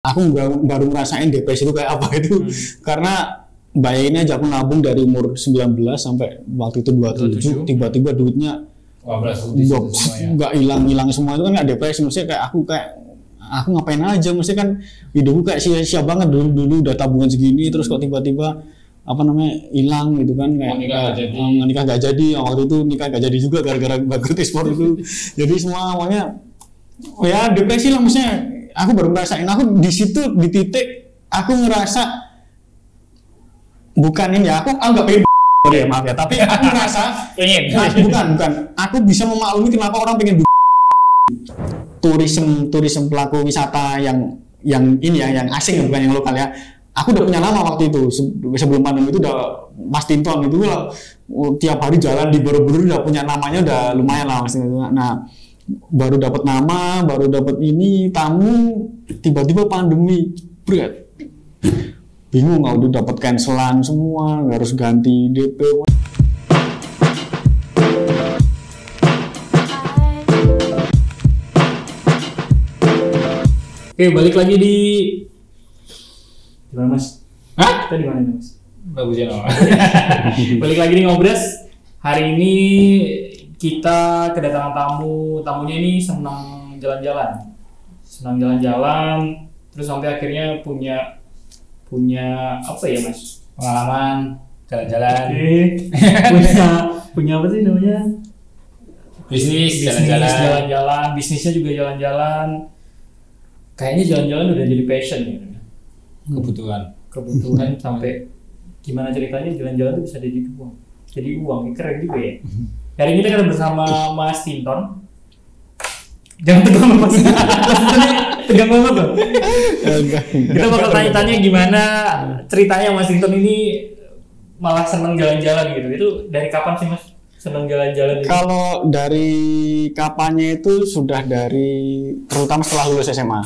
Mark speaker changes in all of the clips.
Speaker 1: aku baru ngerasain depresi itu kayak apa itu. Karena bayangin aja aku nabung dari umur 19 sampai waktu itu 27, tiba-tiba duitnya nggak hilang semua. Itu kan nggak depresi, maksudnya kayak aku ngapain aja, maksudnya kan hidupku kayak sia-sia banget. Dulu udah tabungan segini, terus kok tiba-tiba hilang gitu kan, kayak nikah nggak jadi. Waktu itu nikah nggak jadi juga gara-gara bangkrut e-sport itu. Jadi semuanya ya depresi lah, maksudnya. Aku baru ngerasain, aku di situ di titik aku ngerasa bukan ini ya, aku nggak pengen ya, maaf ya, tapi aku ngerasa bukan aku bisa memaklumi kenapa orang pengen turisme pelaku wisata yang ini ya, yang asing bukan yang lokal ya. Aku udah punya nama waktu itu, sebelum pandemi itu udah Mas Tinton itu tiap hari jalan di Borobudur udah punya namanya, udah lumayan lah Mas. Nah, baru dapat nama, baru dapat ini tamu, tiba-tiba pandemi, berat. Bingung, udah dapat cancelan semua, harus ganti DP.
Speaker 2: Oke, balik lagi di gimana Mas?
Speaker 1: Hah?
Speaker 2: Kita di mana nih Mas?
Speaker 3: Bagus ya.
Speaker 2: Balik lagi di Ngobras. Hari ini kita kedatangan tamunya ini senang jalan-jalan, terus sampai akhirnya punya apa ya Mas?
Speaker 3: Pengalaman jalan-jalan.
Speaker 2: punya apa sih namanya?
Speaker 3: Bisnis jalan-jalan.
Speaker 2: Bisnisnya juga jalan-jalan. Kayaknya jalan-jalan udah jadi passion ya. Kebutuhan sampai gimana ceritanya jalan-jalan itu bisa jadi uang, keren juga ya. Hari ini kita bersama Mas Tinton. Jangan tegang Mas. Tegang banget loh. Kita bakal tanya-tanya gimana ceritanya Mas Tinton ini malah seneng jalan-jalan gitu. Itu dari kapan sih Mas seneng jalan-jalan?
Speaker 1: Kalau dari kapannya itu sudah terutama setelah lulus SMA.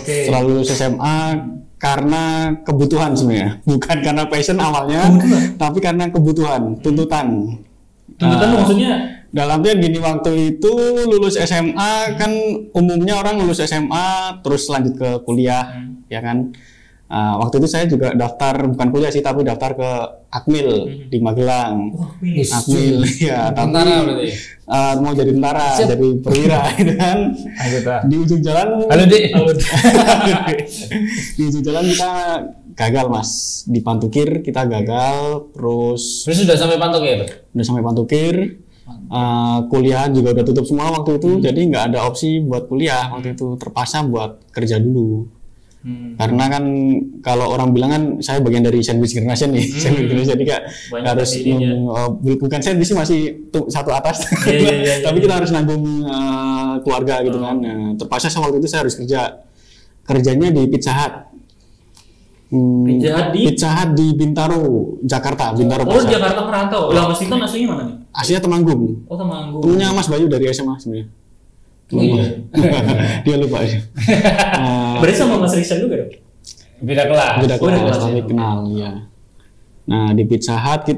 Speaker 2: Oke.
Speaker 1: Setelah lulus SMA karena kebutuhan sebenarnya, bukan karena passion awalnya, tapi karena kebutuhan, tuntutan.
Speaker 2: Maksudnya?
Speaker 1: Dalam artian gini, waktu itu lulus SMA kan umumnya orang lulus SMA terus lanjut ke kuliah, ya kan. Waktu itu saya juga bukan kuliah sih, tapi daftar ke Akmil di Magelang. Akmil, ya.
Speaker 3: Tentara berarti.
Speaker 1: Mau jadi tentara, jadi perwira, gitu kan. Di ujung jalan.
Speaker 3: Halo Dek.
Speaker 1: Di ujung jalan kita gagal Mas, di Pantukir kita gagal, terus
Speaker 3: sudah sampai Pantukir?
Speaker 1: Udah sampai Pantukir, kuliah juga udah tutup semua waktu itu, jadi nggak ada opsi buat kuliah waktu itu, terpaksa buat kerja dulu. Karena kan kalau orang bilang kan saya bagian dari sandwich generation nih, sandwich generation, jadi kayak harus bukan sandwich sih, masih satu atas, tapi kita harus nanggung keluarga gitu kan. Nah, terpaksa waktu itu saya harus kerjanya di Pizza Hut. Pizza Hut di Bintaro, Jakarta. Bintaro
Speaker 2: Pasar. Jakarta merantau. Lah Mas Tinton aslinya mana nih?
Speaker 1: Aslinya Temanggung.
Speaker 2: Oh, Temanggung.
Speaker 1: Temennya Mas Bayu dari SMA sebenarnya. Dia lupa sih.
Speaker 2: Berarti sama Mas Rizal juga dong?
Speaker 3: Beda kelas,
Speaker 1: tapi kenal ya. Nah, di Pizza Hut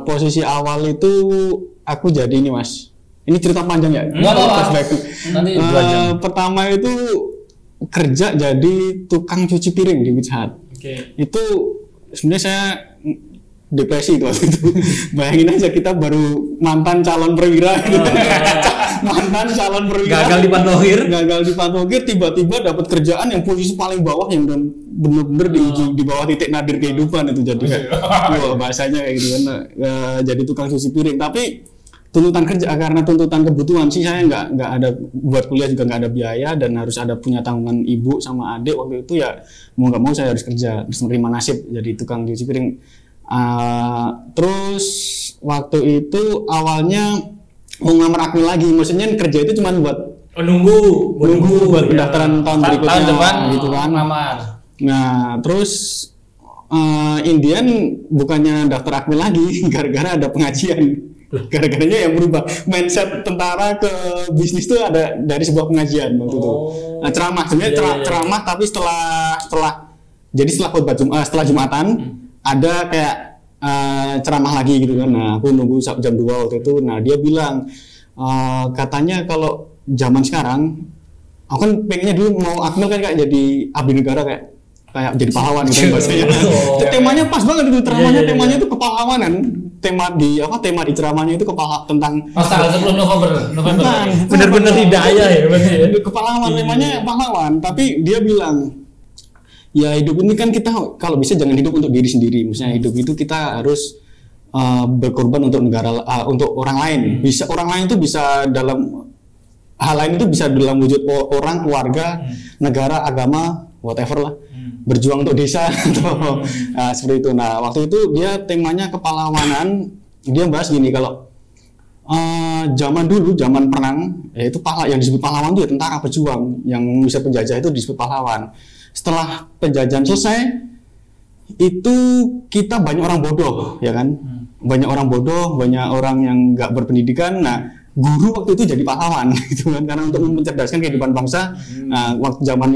Speaker 1: posisi awal itu aku jadi ini Mas. Ini cerita panjang ya?
Speaker 3: Enggak apa-apa. Nanti 2 jam.
Speaker 1: Pertama itu kerja jadi tukang cuci piring di Pizza Hut. Itu sebenarnya saya depresi itu waktu itu. Bayangin aja, kita baru mantan calon perwira gitu. Mantan calon perwira
Speaker 2: gagal di Pantukir,
Speaker 1: tiba-tiba dapat kerjaan yang posisi paling bawah, yang bener-bener di bawah titik nadir kehidupan itu. Jadi bahasanya kayak gitu kan, jadi tukang cuci piring. Tapi tuntutan kerja, karena tuntutan kebutuhan sih, saya nggak ada buat kuliah juga, nggak ada biaya, dan harus ada punya tanggungan ibu sama adik waktu itu, ya mau nggak mau saya harus kerja, terus menerima nasib jadi tukang cuci piring. Terus waktu itu awalnya mau ngelamar Akmil lagi, maksudnya kerja itu cuma buat
Speaker 2: nunggu
Speaker 1: buat pendaftaran tahun berikutnya,
Speaker 3: tahun depan
Speaker 1: gitu kan.
Speaker 3: Ngelamar.
Speaker 1: Nah, terus Indian bukannya daftar Akmil lagi, gara-gara ada pengajian. Gara-garanya yang berubah mindset tentara ke bisnis itu ada dari sebuah pengajian waktu itu. Nah, ceramah sebenarnya ceramah, tapi setelah khutbah setelah Jumatan ada kayak ceramah lagi gitu kan. Nah, aku nunggu jam 2 waktu itu. Nah, dia bilang katanya kalau zaman sekarang aku kan pengennya dulu mau akmil kan kayak jadi abdi negara kayak jadi pahlawan gitu bahasanya. Temanya pas banget itu ceramahnya, temanya itu kepahlawanan. Tema di ceramahnya itu tentang
Speaker 3: tanggal 10 November.
Speaker 2: Bener-bener hidayah ya berarti ya.
Speaker 1: Kepahlawan, temanya pahlawan, tapi dia bilang ya hidup ini kan kita kalau bisa jangan hidup untuk diri sendiri. Misalnya hidup itu kita harus berkorban untuk negara, untuk orang lain. Bisa orang lain itu bisa dalam hal lain itu bisa dalam wujud orang, keluarga, negara, agama, whatever lah. Berjuang untuk desa atau seperti itu. Nah, waktu itu dia temanya kepahlawanan. Dia bahas gini, kalau zaman dulu, zaman perang, yaitu yang disebut pahlawan itu ya tentara pejuang, yang bisa penjajah itu disebut pahlawan. Setelah penjajahan selesai, itu kita banyak orang bodoh, ya kan? Banyak orang bodoh, banyak orang yang nggak berpendidikan. Nah, guru waktu itu jadi pahlawan gitu kan, karena untuk mencerdaskan kehidupan bangsa. Nah, waktu zaman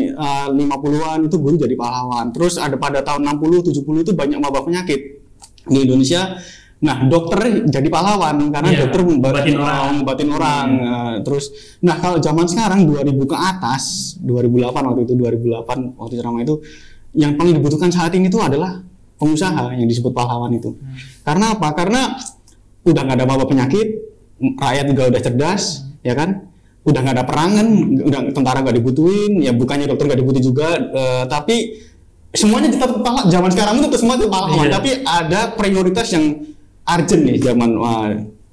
Speaker 1: 50-an itu guru jadi pahlawan. Terus ada pada tahun 60 70 itu banyak wabah penyakit di Indonesia. Nah, dokter jadi pahlawan karena dokter ngobatin orang. Terus nah, kalau zaman sekarang 2000 ke atas, 2008 waktu ceramah itu yang paling dibutuhkan saat ini itu adalah pengusaha yang disebut pahlawan itu. Karena apa? Karena udah nggak ada wabah penyakit, rakyat juga udah cerdas, ya kan? Udah nggak ada perangan, udah tentara nggak dibutuhin, ya bukannya dokter nggak dibutuhin juga, tapi semuanya tetap pahlawan. Zaman sekarang itu semua itu pahlawan, tapi ada prioritas yang urgent nih zaman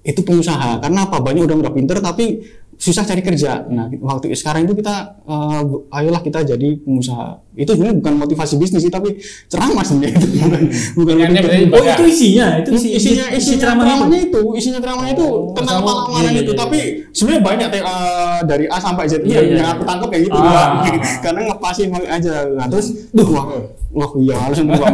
Speaker 1: itu pengusaha. Karena apa? Banyak udah pinter tapi susah cari kerja. Nah, waktu sekarang itu kita ayolah kita jadi pengusaha. Itu sebenarnya bukan motivasi bisnis sih, tapi ceramah sebenarnya itu. Bukan
Speaker 2: itu isinya
Speaker 1: ceramahnya itu tentang pahlawanan itu. Tapi sebenarnya banyak dari A sampai Z yang aku tangkap kayak gitu. Karena ngepasin aja. Nah, terus wah iya langsung buka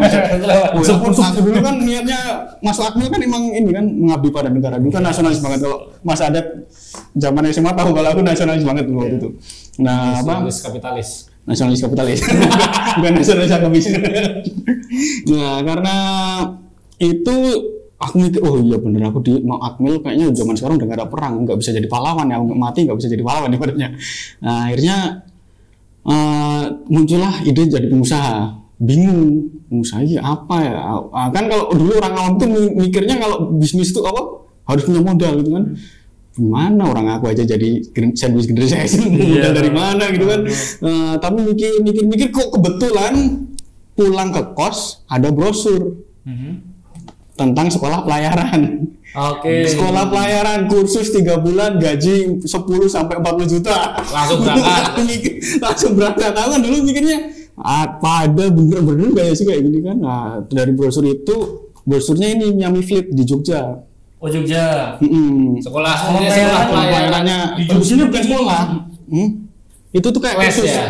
Speaker 1: aku dulu kan niatnya masuk akmil kan emang ini kan mengabdi pada negara. Dulu kan nasionalis banget. Kalau Mas Adat zaman SMA tahu kalau aku nasionalis banget dulu waktu itu. Nah, nasionalis kapitalis. Bukan nasionalis agamis. Nah, karena itu aku mikir, oh iya bener, aku mau akmil kayaknya zaman sekarang udah gak ada perang, nggak bisa jadi pahlawan ya, mati nggak bisa jadi pahlawan ibaratnya. Nah, akhirnya muncullah ide jadi pengusaha. Bingung, pengusaha apa ya? Kan kalau dulu orang awam tuh mikirnya kalau bisnis itu apa? Harus punya modal gitu kan. Gimana orang aku aja jadi sandwich generation, modal dari mana gitu kan. Tapi mikir kok kebetulan pulang ke kos ada brosur tentang sekolah pelayaran. Sekolah pelayaran, kursus 3 bulan, gaji 10 sampai 40 juta. Langsung berangkat. Tahu kan dulu mikirnya ada bener-bener kayak sih kayak gini kan. Nah, dari brosurnya ini Miami Fleet di Jogja.
Speaker 2: Oh, Jogja.
Speaker 3: Sekolah
Speaker 1: pelayarannya di sini bukan sekolah. Itu tuh kayak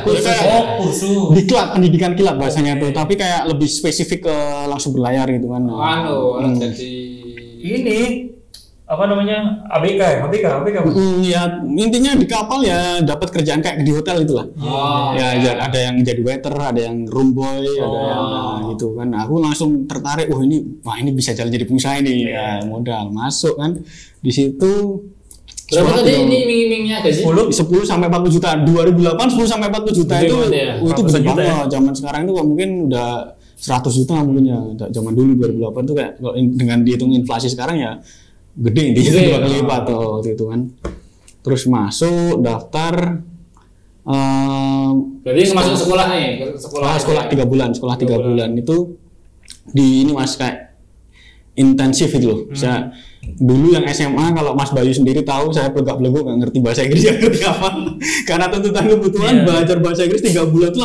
Speaker 1: kursus diklat, pendidikan kilat bahasanya tuh, tapi kayak lebih spesifik ke langsung berlayar gitu kan.
Speaker 3: Jadi
Speaker 2: ini apa namanya ABK.
Speaker 1: Ya intinya di kapal ya dapat kerjaan kayak di hotel itulah. Ada yang jadi waiter, ada yang room boy, ada yang gitu kan. Nah, aku langsung tertarik, ini bisa jalan jadi pengusaha ini. Ya, modal masuk kan. Di situ
Speaker 3: berapa tadi ini iming-imingnya gaji?
Speaker 1: 10 sampai 40 juta. 2008 10 sampai 40 juta itu besar banget. Zaman sekarang itu mungkin udah 100 juta mungkin ya. Zaman dulu 2008 tuh kayak dengan dihitung inflasi sekarang ya gede dua kali lipat waktu itu kan. Terus masuk daftar.
Speaker 3: Berarti masuk sekolah nih,
Speaker 1: sekolah 3 bulan, itu di ini Mas kayak intensif itu loh. Saya dulu yang SMA kalau Mas Bayu sendiri tahu saya pelegak-peleguk nggak ngerti bahasa Inggris, nggak ngerti apa. Karena tuntutan kebutuhan belajar bahasa Inggris 3 bulan itu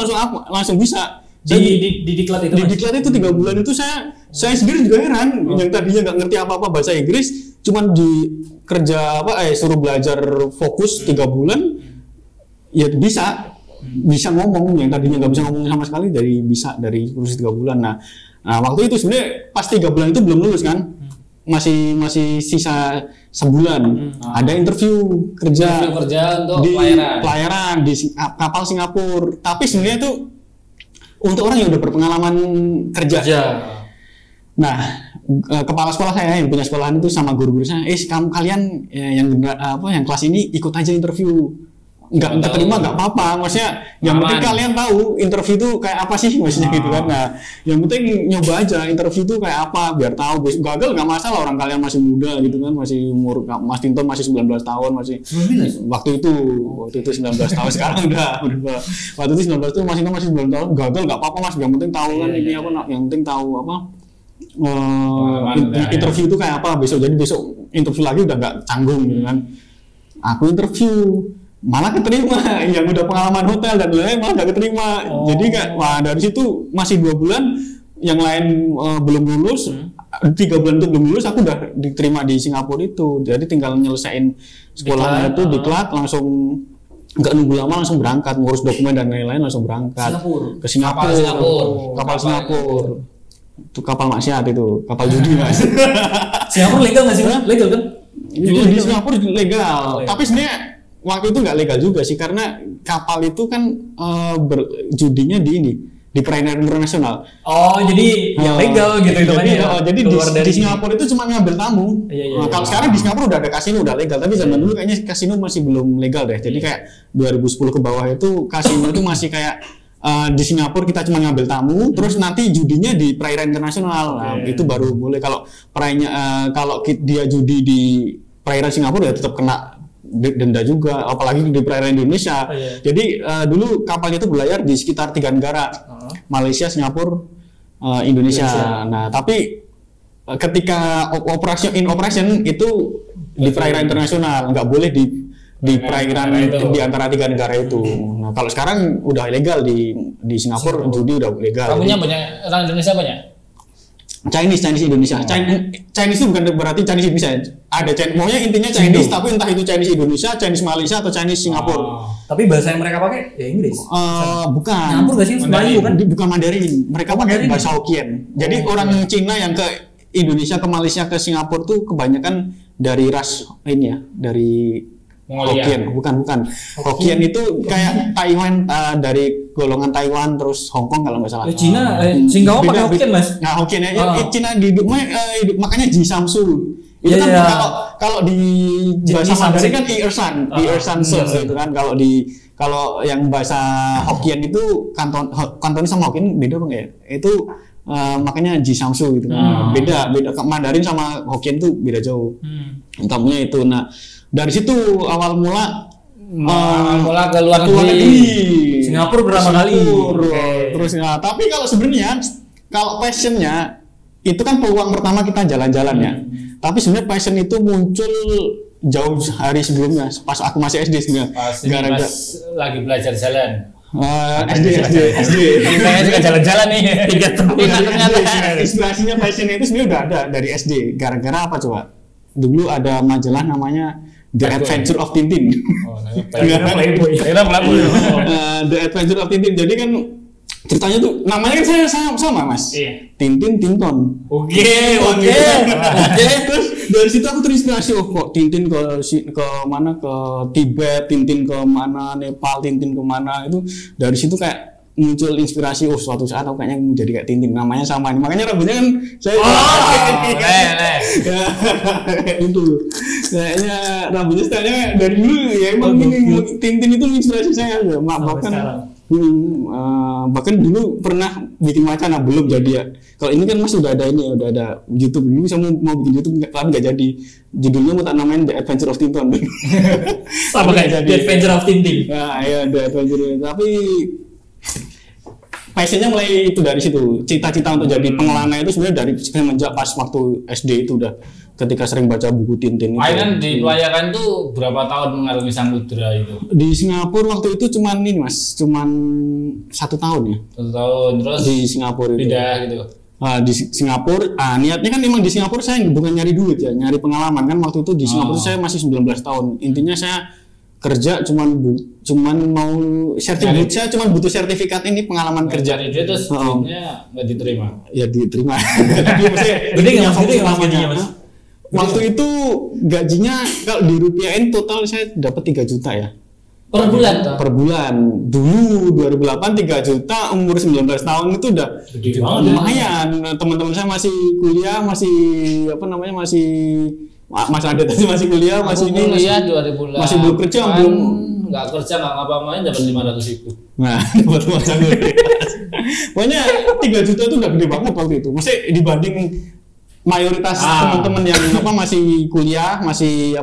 Speaker 1: langsung bisa.
Speaker 2: Di diklat itu.
Speaker 1: Di diklat itu 3 bulan itu saya sendiri juga heran. Yang tadinya nggak ngerti apa-apa bahasa Inggris, cuman di kerja suruh belajar fokus 3 bulan ya bisa ngomong, yang tadinya nggak bisa ngomong sama sekali dari kursus 3 bulan. Nah, waktu itu sebenarnya pas 3 bulan itu belum lulus kan, masih sisa sebulan. Ada interview kerja
Speaker 3: untuk
Speaker 1: di pelayaran di kapal Singapura. Tapi sebenarnya itu untuk orang yang udah berpengalaman kerja. Nah, kepala sekolah saya yang punya sekolahan itu sama guru-guru saya, kalian yang kelas ini ikut aja interview. nggak terima nggak apa-apa, maksudnya yang penting kalian tahu interview itu kayak apa sih maksudnya gitu kan. Nah yang penting nyoba aja interview itu kayak apa biar tahu, gagal nggak masalah, orang kalian masih muda gitu kan, masih umur Mas Tinton masih 19 tahun masih waktu itu 19 tahun sekarang udah waktu itu 19 tahun masih 19 tahun, gagal nggak apa-apa Mas, yang penting tahu kan ini apa, yang penting tahu apa interview itu kayak apa besok, jadi besok interview lagi udah nggak canggung gitu kan. Aku interview malah keterima, yang udah pengalaman hotel dan lain-lain malah nggak keterima. Jadi kayak wah dari situ masih 2 bulan, yang lain belum lulus, 3 bulan itu belum lulus, aku udah diterima di Singapura itu. Jadi tinggal nyelesain sekolahnya itu diklat, langsung nggak nunggu lama, langsung berangkat ngurus dokumen dan lain-lain, langsung berangkat ke Singapura. Kapal Singapura itu kapal maksiat, itu kapal judi Mas.
Speaker 2: Singapura legal nggak sih? Legal kan?
Speaker 1: Itu di Singapura legal, tapi sebenarnya waktu itu nggak legal juga sih, karena kapal itu kan judinya di perairan internasional.
Speaker 2: Oh, jadi yang legal gitu itu kan ya.
Speaker 1: Jadi di Singapura itu cuma ngambil tamu. Kalau sekarang di Singapura udah ada kasino, udah legal, tapi zaman dulu kayaknya kasino masih belum legal deh. Jadi kayak 2010 ke bawah itu kasino itu masih kayak di Singapura kita cuma ngambil tamu, terus nanti judinya di perairan internasional. Nah, itu baru boleh. Kalau kalau dia judi di perairan Singapura ya tetap kena denda juga, apalagi di perairan Indonesia. Jadi dulu kapalnya itu berlayar di sekitar 3 negara, Malaysia, Singapura, Indonesia. Nah, tapi ketika operation itu di perairan internasional, nggak boleh di perairan di antara 3 negara itu. Nah, kalau sekarang udah legal di Singapura, judi udah legal.
Speaker 3: Kamunya banyak orang Indonesia banyak?
Speaker 1: Chinese Indonesia. Chinese itu bukan berarti Chinese Indonesia. Ada Chinese, maunya intinya Chinese, tapi entah itu Chinese Indonesia, Chinese Malaysia atau Chinese Singapura.
Speaker 2: Tapi bahasa yang mereka pakai ya Inggris.
Speaker 1: Bukan.
Speaker 2: Nyampur gak sih Melayu kan?
Speaker 1: Bukan Mandarin. Mereka pakai bahasa Hokkien. Jadi orang Cina yang ke Indonesia, ke Malaysia, ke Singapura tuh kebanyakan dari ras ini ya, dari Hokkien. Bukan. Hokkien itu kayak Taiwan, dari golongan Taiwan, terus Hong Kong kalau nggak salah.
Speaker 2: Cina, Singapura pakai Hokkien Mas.
Speaker 1: Nah Hokkien Cina makanya Ji Samsu. Itu kan kalau di bahasa Mandarin kan Ersan gitu kan. Kalau yang bahasa Hokkien itu Kanton sama Hokkien beda bang ya. Itu makanya Ji Samsu gitu kan. Beda Mandarin sama Hokkien tuh beda jauh. Utamanya itu. Nah dari situ awal mula
Speaker 3: ke luar negeri.
Speaker 2: Singapura berapa kali?
Speaker 1: Terus tapi kalau sebenarnya kalau passionnya itu kan peluang pertama kita jalan-jalan ya. Tapi sebenarnya passion itu muncul jauh hari sebelumnya, pas aku masih SD sebenarnya.
Speaker 3: Gara-gara lagi belajar jalan.
Speaker 1: SD.
Speaker 3: Saya juga jalan-jalan nih. 3 tahun.
Speaker 1: Inspirasinya passion itu sebenarnya udah ada dari SD. Gara-gara apa coba? Dulu ada majalah namanya The Adventure of Tintin. The Adventure of Tintin. Jadi kan ceritanya tuh namanya kan saya sama Mas. Tintin Tinton.
Speaker 2: Oke.
Speaker 1: Terus dari situ aku terinspirasi, kok Tintin ke mana, ke Tibet, Tintin ke mana, Nepal, Tintin ke mana, itu dari situ kayak muncul inspirasi, suatu saat aku kayaknya menjadi kayak Tintin, namanya sama, makanya rambutnya kan saya itu kayaknya rambutnya stylenya dari dulu ya, emang Tintin itu inspirasi saya ya, bahkan dulu pernah bikin wacana, belum jadi ya. Kalau ini kan Mas udah ada YouTube, dulu saya mau bikin YouTube tapi nggak jadi, judulnya mau tak namain The Adventure of Tintin.
Speaker 2: Sama kayak The Adventure of Tintin.
Speaker 1: Nah ya The Adventure, tapi passionnya mulai itu dari situ. Cita-cita untuk jadi pengelana itu sebenarnya dari semenjak pas waktu SD itu udah, ketika sering baca buku Tintin.
Speaker 3: Kan di pelayaran tuh berapa tahun mengarungi samudera itu?
Speaker 1: Di Singapura waktu itu cuman 1 tahun ya.
Speaker 3: 1 tahun, terus
Speaker 1: di Singapura itu.
Speaker 3: Pindah gitu.
Speaker 1: Di Singapura, niatnya kan memang di Singapura saya bukan nyari duit ya, nyari pengalaman kan. Waktu itu di Singapura saya masih 19 tahun. Intinya saya kerja cuman mau sertifikat, saya cuman butuh sertifikat ini pengalaman kerja.
Speaker 3: Dia terus duitnya nggak diterima.
Speaker 1: Ya diterima.
Speaker 2: Gede nggak gajinya Mas?
Speaker 1: Waktu itu gajinya kalau dirupiahin total saya dapat 3 juta ya.
Speaker 2: Per bulan?
Speaker 1: Per bulan. Dulu 2008 3 juta, umur 19 tahun itu udah lumayan. Teman-teman saya masih kuliah, masih Mas Adet masih kuliah, masih ini,
Speaker 3: kuliah 2008.
Speaker 1: masih belum kerja,
Speaker 3: nggak kerja nggak ngapa-ngapain dapat 500.000.
Speaker 1: Nah, buat macam gede. Pokoknya 3 juta itu udah gede banget waktu itu. Mesti dibanding mayoritas teman-teman yang masih kuliah, masih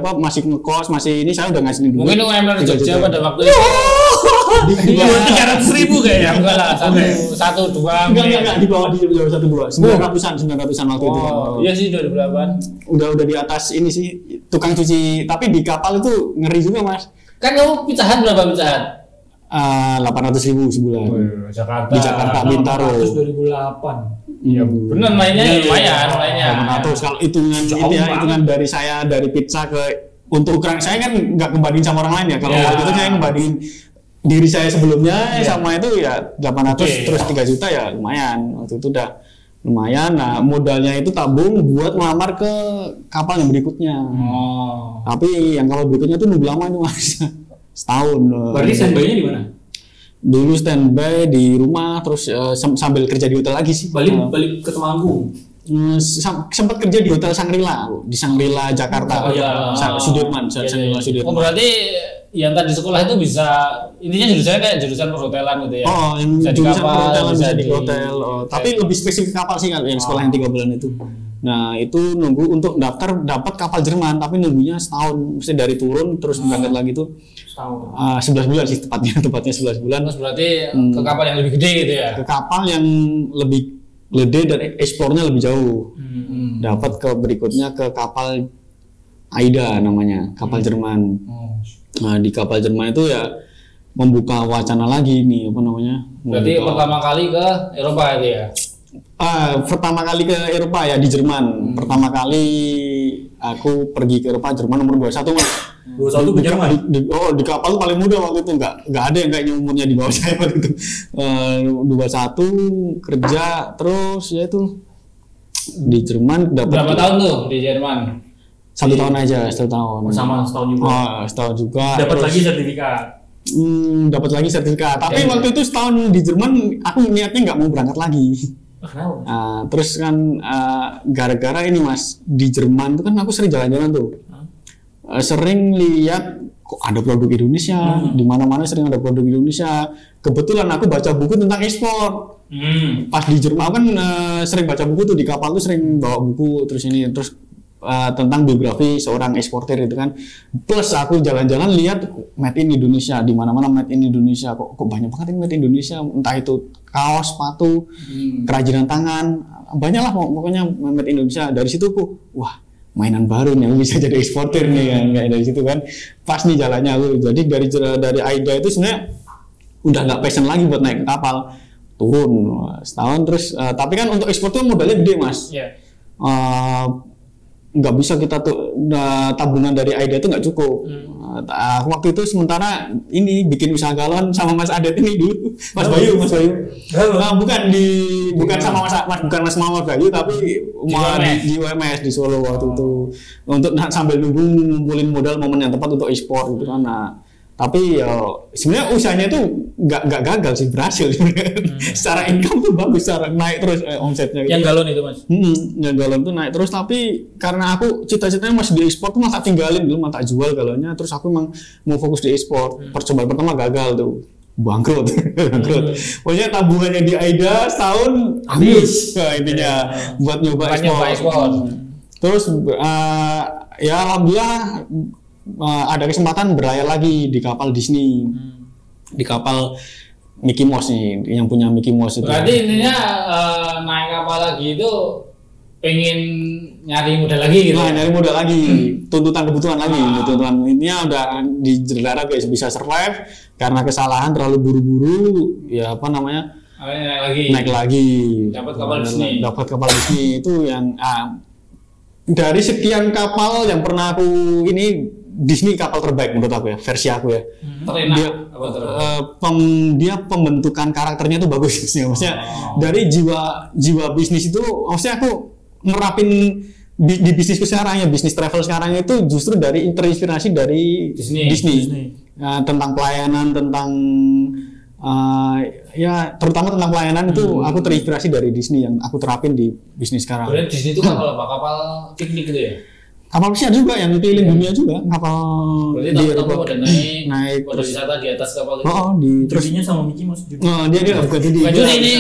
Speaker 1: ngekos, masih ini, saya udah ngasih duit.
Speaker 3: Mungkin UMR Jogja pada waktu itu
Speaker 2: di bawah 300.000 kayaknya.
Speaker 3: enggak lah, satu dua.
Speaker 1: Enggak di bawah 1-2. 900-an waktu itu.
Speaker 3: Iya sih 2008.
Speaker 1: Udah di atas ini sih tukang cuci, tapi di kapal itu ngeri juga Mas.
Speaker 3: Kan kamu picahan berapa picahan?
Speaker 1: 800.000 sebulan.
Speaker 3: Jakarta.
Speaker 1: Di Jakarta Bintaro.
Speaker 2: 2008.
Speaker 3: Iya, benar mainnya lumayan, mainnya.
Speaker 1: Kalau hitungan dari saya dari pizza untuk ukuran saya kan nggak kebanding sama orang lain ya. Kalau waktu itu saya ngebandingin diri saya sebelumnya sama itu ya 800 terus 3 juta ya lumayan. Waktu itu udah lumayan. Nah, modalnya itu tabung buat melamar ke kapal yang berikutnya. Tapi yang kapal berikutnya tuh nunggu lama itu Mas. Setahun.
Speaker 2: Berarti standby-nya di mana?
Speaker 1: Dulu standby di rumah, terus sambil kerja di hotel lagi sih.
Speaker 2: Balik ke Temanggung.
Speaker 1: Sempat kerja di hotel Sangrila, di Sangrila Jakarta. Sudirman, Sangrila Sudirman.
Speaker 3: Berarti yang tadi sekolah itu bisa, intinya jurusannya kayak jurusan perhotelan gitu ya?
Speaker 1: Yang
Speaker 3: bisa
Speaker 1: jurusan
Speaker 3: di kapal,
Speaker 1: perhotelan bisa di hotel.
Speaker 3: Okay.
Speaker 1: Tapi lebih spesifik kapal sih kan, yang sekolah yang 3 bulan itu. Nah itu nunggu untuk dapat kapal Jerman, tapi nunggunya setahun, mesti dari turun terus berangkat lagi tuh 11 bulan sih tepatnya 11 bulan.
Speaker 3: Terus berarti ke kapal yang lebih gede gitu ya?
Speaker 1: Ke kapal yang lebih gede dan ekspornya lebih jauh. Dapat ke berikutnya ke kapal Aida namanya, kapal Jerman. Nah di kapal Jerman itu ya membuka wacana lagi nih
Speaker 3: Berarti pertama kali ke Eropa itu ya?
Speaker 1: Pertama kali ke Eropa ya di Jerman. Pertama kali aku pergi ke Eropa Jerman umur 21 Mas.
Speaker 2: 21 ke Jerman?
Speaker 1: Di kapal tuh paling muda waktu itu, nggak ada yang kayaknya umurnya di bawah saya waktu itu. 21 kerja terus ya itu di Jerman dapat.
Speaker 3: Berapa tahun tuh di Jerman?
Speaker 1: 1 tahun aja, 1 tahun.
Speaker 2: Sama setahun juga.
Speaker 1: Setahun juga.
Speaker 2: Dapat lagi sertifikat.
Speaker 1: Dapat lagi sertifikat. Tapi waktu itu setahun di Jerman aku niatnya nggak mau berangkat lagi. Terus kan gara-gara ini Mas, di Jerman itu kan aku sering jalan-jalan tuh. Sering lihat kok ada produk Indonesia, di mana-mana sering ada produk Indonesia. Kebetulan aku baca buku tentang ekspor. Pas di Jerman kan sering baca buku tuh, di kapal tuh sering bawa buku terus tentang biografi seorang eksportir itu kan. Plus aku jalan-jalan lihat made in Indonesia, di mana-mana made in Indonesia. Kok banyak banget yang made in Indonesia, entah itu kaos, sepatu, kerajinan tangan, banyak lah pokoknya made in Indonesia. Dari situ wah mainan baru nih, aku bisa jadi eksportir nih kan, kayak dari situ kan. Pas nih jalannya aku. Jadi dari Aida itu sebenarnya udah nggak passion lagi buat naik kapal, turun setahun terus. Tapi kan untuk ekspor tuh modalnya gede Mas. Nggak bisa kita tuh tabungan dari Aida itu nggak cukup. Waktu itu sementara ini bikin usaha galon sama Mas Adet ini dulu, Mas Bayu. Bukan sama bukan Mas Mawar Bayu, tapi di UMS di Solo waktu itu untuk sambil nunggu ngumpulin modal momen yang tepat untuk ekspor gitu kan. Tapi sebenarnya usahanya itu nggak gagal sih, berhasil secara income tuh bagus, secara naik terus omsetnya.
Speaker 3: Yang galon itu Mas?
Speaker 1: Yang galon tuh naik terus, tapi karena aku cita-citanya masih di ekspor tuh tak tinggalin dulu, tak jual galonnya. Terus aku emang mau fokus di ekspor. Percobaan pertama gagal tuh, bangkrut. Pokoknya tabungannya di Aida setahun habis intinya buat nyoba ekspor. Terus ya alhamdulillah ada kesempatan berlayar lagi di kapal Disney, di kapal Mickey Mouse nih, yang punya Mickey Mouse itu.
Speaker 3: Berarti intinya naik kapal lagi itu pengen nyari modal lagi gitu?
Speaker 1: Nyari modal lagi, tuntutan kebutuhan lagi. Tuntutan intinya udah di darat guys, bisa survive karena kesalahan terlalu buru-buru, ya naik lagi.
Speaker 3: Dapat kapal Disney.
Speaker 1: Dapat kapal Disney itu yang dari sekian kapal yang pernah aku ini, Disney kapal terbaik menurut aku ya, versi aku ya. Dia pembentukan karakternya tuh bagus sih, maksudnya dari jiwa bisnis itu, maksudnya aku nerapin di bisnisku sekarang ya, bisnis travel sekarang itu justru terinspirasi dari Disney. Tentang pelayanan, tentang ya terutama tentang pelayanan itu aku terinspirasi dari Disney yang aku terapin di bisnis sekarang.
Speaker 3: Berarti Disney itu kapal apa? Kapal piknik gitu ya?
Speaker 1: Kapal pesiar juga yang keliling dunia juga, kapal
Speaker 3: Berarti
Speaker 1: di
Speaker 3: tamu-tamu
Speaker 1: Eropa.
Speaker 3: pada naik pada wisata di atas kapal itu.
Speaker 1: Terus
Speaker 2: Judinya sama Mickey Mouse juga.
Speaker 1: dia bukan judi.
Speaker 3: Baju ini.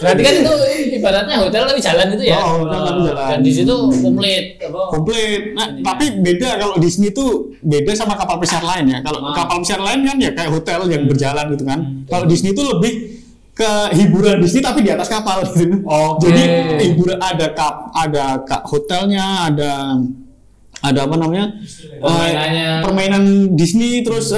Speaker 3: Berarti kan itu ibaratnya hotel tapi jalan itu ya.
Speaker 1: Hotel tapi jalan.
Speaker 3: Dan di situ komplit apa?
Speaker 1: Komplit. Nah, tapi beda kalau Disney itu beda sama kapal pesiar lain ya. Kalau kapal pesiar lain kan ya kayak hotel yang berjalan gitu kan. Kalau Disney itu lebih ke hiburan Disney tapi di atas kapal gitu. Jadi hiburan ada hotelnya, ada apa namanya? Permainan Disney, terus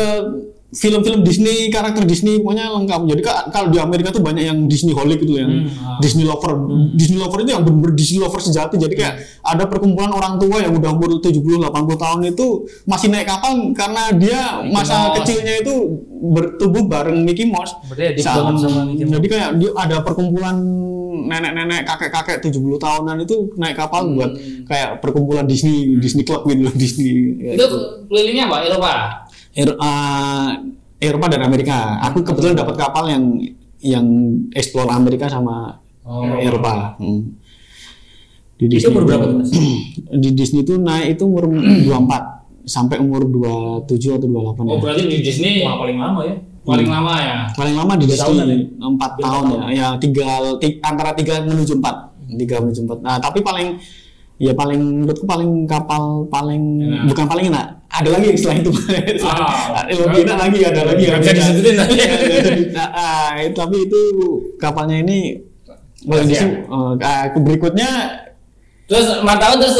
Speaker 1: film-film Disney, karakter Disney, pokoknya lengkap. Jadi kalau di Amerika tuh banyak yang Disneyholic gitu, yang Disney lover. Disney lover itu yang benar-benar Disney lover sejati. Jadi kayak ada perkumpulan orang tua yang udah umur 70-80 tahun itu masih naik kapal karena dia masa kecilnya itu bertumbuh bareng Mickey Mouse. Jadi kayak dia ada perkumpulan nenek-nenek, kakek-kakek 70 tahunan itu naik kapal buat kayak perkumpulan Disney Club gitu loh, Disney.
Speaker 3: Itu kelilingnya apa?
Speaker 1: Eropa dan Amerika. Aku kebetulan dapat kapal yang explore Amerika sama Eropa. Di Disney
Speaker 2: itu umur berapa tuh, Mas?
Speaker 1: Di Disney itu naik itu umur 24 sampai umur 27 atau 28.
Speaker 3: Oh, berarti di Disney
Speaker 2: paling lama ya?
Speaker 3: Paling lama ya.
Speaker 1: Paling lama di Disney 4 tahun ya. Ya antara 3 menuju 4. 3 menuju 4. Nah, tapi menurutku kapal paling bukan paling enak. Ada lagi setelah itu. Lebih enak lagi, ada lagi yang
Speaker 3: bisa disebutin.
Speaker 1: Tapi itu kapalnya ini berikutnya
Speaker 3: terus 4 tahun terus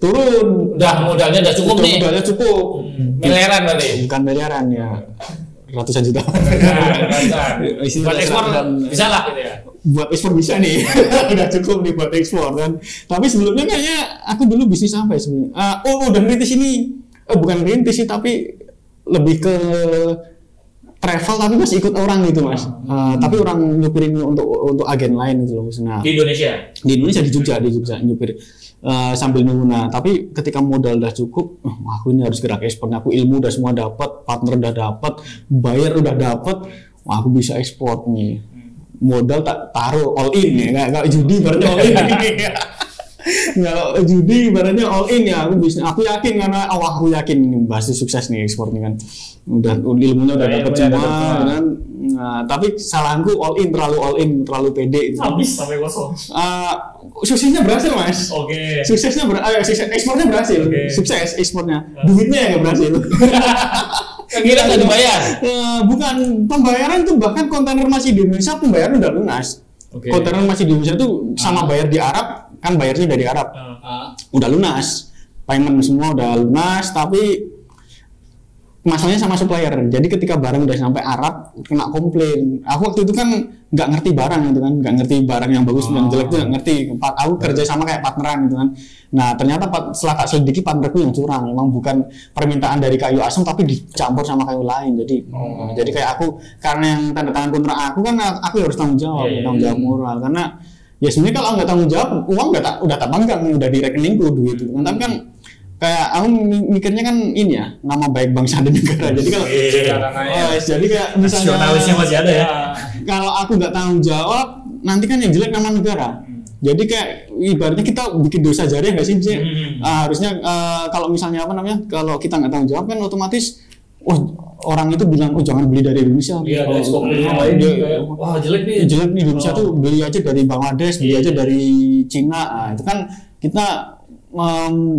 Speaker 3: turun. Udah modalnya udah cukup nih.
Speaker 1: Modalnya cukup.
Speaker 3: Miliaran berarti.
Speaker 1: Bukan miliaran ya. Ratusan juta.
Speaker 3: Buat ekspor bisa lah gitu ya.
Speaker 1: Buat ekspor bisa nih. Udah cukup nih buat ekspor kan. Tapi sebelumnya kayaknya aku dulu bisnis apa ya sebenarnya? Udah ngerintis ini. Bukan ngerintis sih, tapi lebih ke travel tapi masih ikut orang gitu, Mas. Tapi orang nyupirin untuk agen lain gitu loh. Nah,
Speaker 3: di Indonesia
Speaker 1: di Jogja nyupir sambil nunggu. Nah, tapi ketika modal udah cukup, aku ini harus gerak ekspor. Aku ilmu udah semua dapat, partner udah dapat, bayar udah dapat, aku bisa ekspor nih. Modal tak taruh all in ya, kayak judi ibaratnya all in. Kalau judi ibaratnya all in ya, aku yakin karena aku yakin pasti sukses nih ekspornya kan. Udah ilmunya udah dapat semua kan. Nah, tapi salahku terlalu pede itu.
Speaker 2: Habis sampai kosong.
Speaker 1: Suksesnya berhasil, Mas.
Speaker 2: Oke.
Speaker 1: Ekspornya berhasil. Sukses ekspornya. Duitnya yang nggak berhasil.
Speaker 3: Kira nggak dibayar?
Speaker 1: Bukan pembayaran tuh, bahkan kontainer masih di Indonesia pembayaran udah lunas. Kontainer masih di Indonesia tuh sama bayar di Arab, kan bayarnya dari Arab. Udah lunas, payment semua udah lunas, tapi masalahnya sama supplier. Jadi ketika barang udah sampai Arab kena komplain. Aku waktu itu kan nggak ngerti barang gitu kan, nggak ngerti barang yang bagus dan jelek itu nggak ngerti. Aku kerja sama kayak partneran gitu kan. Nah ternyata setelah tak selidiki partnerku yang curang. Memang bukan permintaan dari kayu asam tapi dicampur sama kayu lain. Jadi kayak aku karena yang tanda tangan kontrak aku kan aku harus tanggung jawab moral karena ya sebenarnya kalau nggak tanggung jawab uang udah tak panggang, udah di rekeningku duit itu. Tapi kan kayak aku mikirnya kan ini ya nama baik bangsa dan negara. Jadi kalau jadi kayak misalnya
Speaker 2: nasionalisnya masih ada ya.
Speaker 1: Kalau aku nggak tanggung jawab nanti kan yang jelek nama negara. Jadi kayak ibaratnya kita bikin dosa jariah nggak sih? Harusnya kalau misalnya kalau kita nggak tanggung jawab kan otomatis orang itu bilang jangan beli dari Indonesia.
Speaker 2: Iya, wah jelek nih
Speaker 1: Indonesia tuh beli aja dari Bangladesh, beli aja dari Cina. Nah, itu kan kita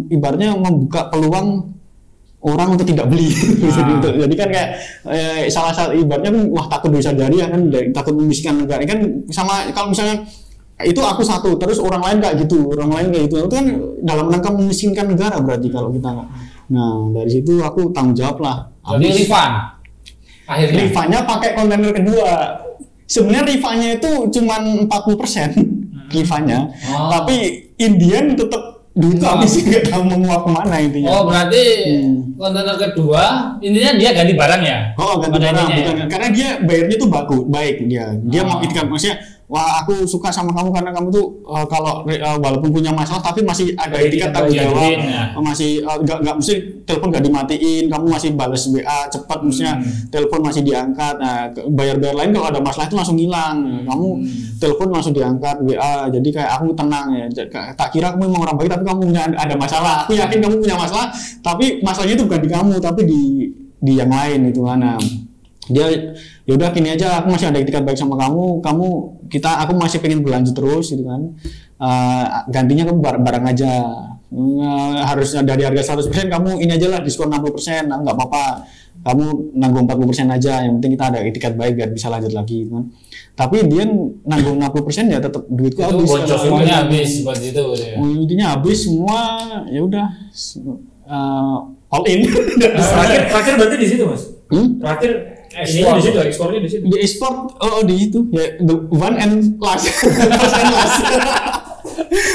Speaker 1: ibaratnya membuka peluang orang untuk tidak beli. Jadi kan kayak salah satu ibaratnya kan takut dosa jariah kan, takut memiskinkan negara kan. Sama kalau misalnya itu aku satu terus orang lain kayak gitu, itu kan dalam rangka memiskinkan negara berarti kalau kita nggak. Nah dari situ aku tanggung jawab lah.
Speaker 3: Jadi
Speaker 1: refundnya pakai kontainer kedua. Sebenarnya refundnya itu cuma 40% refundnya, tapi Indian tetap duit habis nggak tahu menguap kemana intinya.
Speaker 3: Berarti kontainer kedua intinya dia ganti barang ya?
Speaker 1: Ganti barang bukan karena dia bayarnya tuh baik dia mau itikaf maksudnya wah aku suka sama kamu karena kamu tuh kalau walaupun punya masalah tapi masih ada etikat tanggung jawab, masih nggak mesti telepon nggak dimatiin, kamu masih balas WA cepat, maksudnya telepon masih diangkat. Nah, bayar lain kalau ada masalah itu langsung hilang, kamu telepon langsung diangkat WA, jadi kayak aku tenang ya. Tak kira kamu memang orang baik tapi kamu punya ada masalah. Aku yakin kamu punya masalah, tapi masalahnya itu bukan di kamu tapi di yang lain itu kan. Nah, dia yaudah gini aja, aku masih ada etikat baik sama kamu, aku masih pengen berlanjut terus gitu kan. Gantinya kamu bareng aja, harusnya dari harga 100% kamu ini aja lah diskon 60%, nggak apa-apa, kamu nanggung 40% aja, yang penting kita ada etikat baik biar bisa lanjut lagi gitu kan. Tapi dia nanggung 60% ya tetap duitku habis,
Speaker 3: semuanya habis buat itu ya.
Speaker 1: Intinya habis semua, ya udah all in.
Speaker 2: Terakhir berarti di situ Mas. Terakhir ekspor di situ, ekspornya di situ.
Speaker 1: Di ekspor di situ ya, the one and last.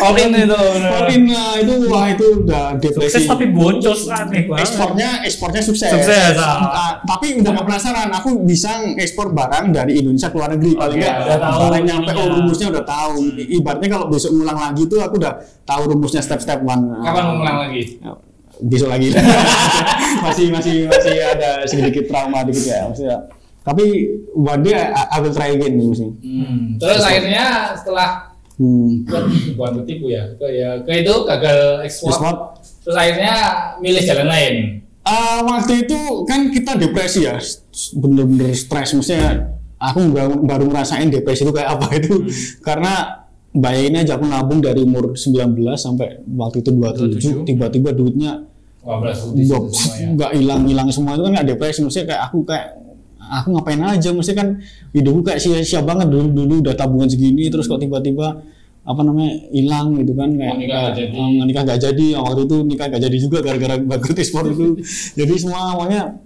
Speaker 3: All in itu.
Speaker 1: All in itu wah itu udah depresi.
Speaker 2: Sukses tapi boncos aneh banget.
Speaker 1: Ekspornya sukses. Tapi udah nggak penasaran, aku bisa ekspor barang dari Indonesia ke luar negeri paling nggak. Barang nyampe rumusnya udah tahu. Ibaratnya kalau besok ngulang lagi tuh aku udah tahu rumusnya step-step one.
Speaker 3: Kapan ngulang lagi?
Speaker 1: Besok lagi. masih ada sedikit trauma dikit ya maksudnya. Tapi one day I will try again maksudnya.
Speaker 3: Terus akhirnya setelah bukan ketipu ya, ke itu gagal ekspor. Terus akhirnya milih jalan lain.
Speaker 1: Waktu itu kan kita depresi ya, bener-bener stres. Maksudnya aku baru ngerasain depresi itu kayak apa itu, karena bayangin aja aku nabung dari umur 19 sampai waktu itu 27, tiba-tiba duitnya nggak hilang semua. Itu kan nggak depresi, maksudnya kayak aku ngapain aja, maksudnya kan hidupku kayak sia-sia banget, dulu udah tabungan segini terus kok tiba-tiba hilang gitu kan, kayak nikah nggak jadi. Waktu itu nikah nggak jadi juga gara-gara bangkrut ekspor itu. Jadi semua awalnya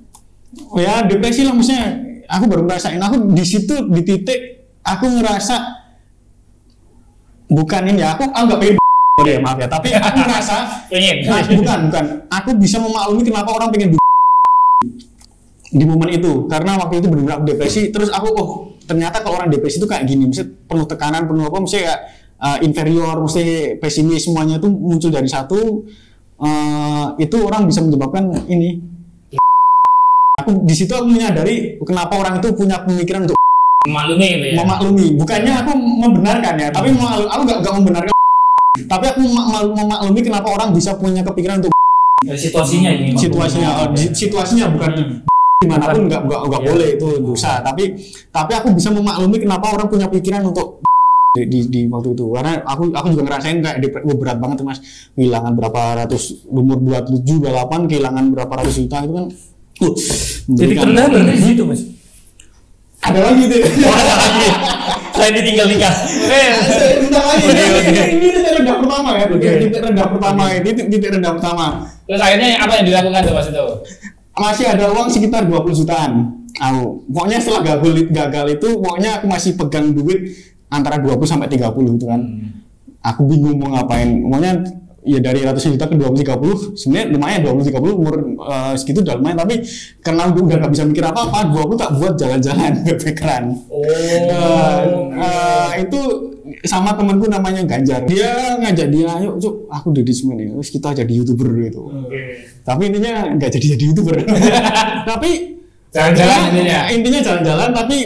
Speaker 1: ya depresi lah, maksudnya aku baru ngerasain, aku di situ di titik aku ngerasa bukan ini ya, aku nggak pengen ya maaf ya, tapi aku ngerasa bukan aku bisa memaklumi kenapa orang pengen di momen itu, karena waktu itu benar-benar depresi. Terus aku ternyata kalau orang depresi itu kayak gini, mesti penuh tekanan, penuh apa, mesti kayak inferior, mesti pesimis, semuanya itu muncul dari satu. Itu orang bisa menyebabkan ini. Di situ aku menyadari kenapa orang itu punya pemikiran untuk
Speaker 3: memaklumi gitu ya.
Speaker 1: Memaklumi, bukannya aku membenarkan ya, tapi aku nggak membenarkan. Tapi aku memaklumi kenapa orang bisa punya kepikiran untuk situasinya bukan dimanapun nggak boleh, itu dosa. Tapi aku bisa memaklumi kenapa orang punya pikiran untuk di waktu itu, karena aku juga ngerasain kayak berat banget Mas, kehilangan berapa ratus, umur 27, 28 kehilangan berapa ratus juta itu kan.
Speaker 2: Jadi terendah berarti di situ Mas.
Speaker 1: Ada lagi tuh.
Speaker 2: Saya ditinggal nikah.
Speaker 1: Ini titik rendah pertama ya. Titik rendah pertama.
Speaker 3: Terus akhirnya apa yang dilakukan tuh Mas itu?
Speaker 1: Masih ada uang sekitar 20 jutaan. Pokoknya setelah gagal itu, pokoknya aku masih pegang duit antara 20 sampai 30 itu kan. Aku bingung mau ngapain. Pokoknya ya dari ratusan juta ke 20-30 sebenarnya lumayan, 20-30 umur segitu udah lumayan, tapi karena udah nggak bisa mikir apa-apa, 20 tak buat jalan-jalan backpackeran. Itu sama temanku namanya Ganjar, dia ngajak dia, ayo cuk aku di Disman ya, terus kita jadi YouTuber gitu. Tapi intinya nggak jadi YouTuber. Tapi
Speaker 3: jalan-jalan
Speaker 1: intinya jalan-jalan, tapi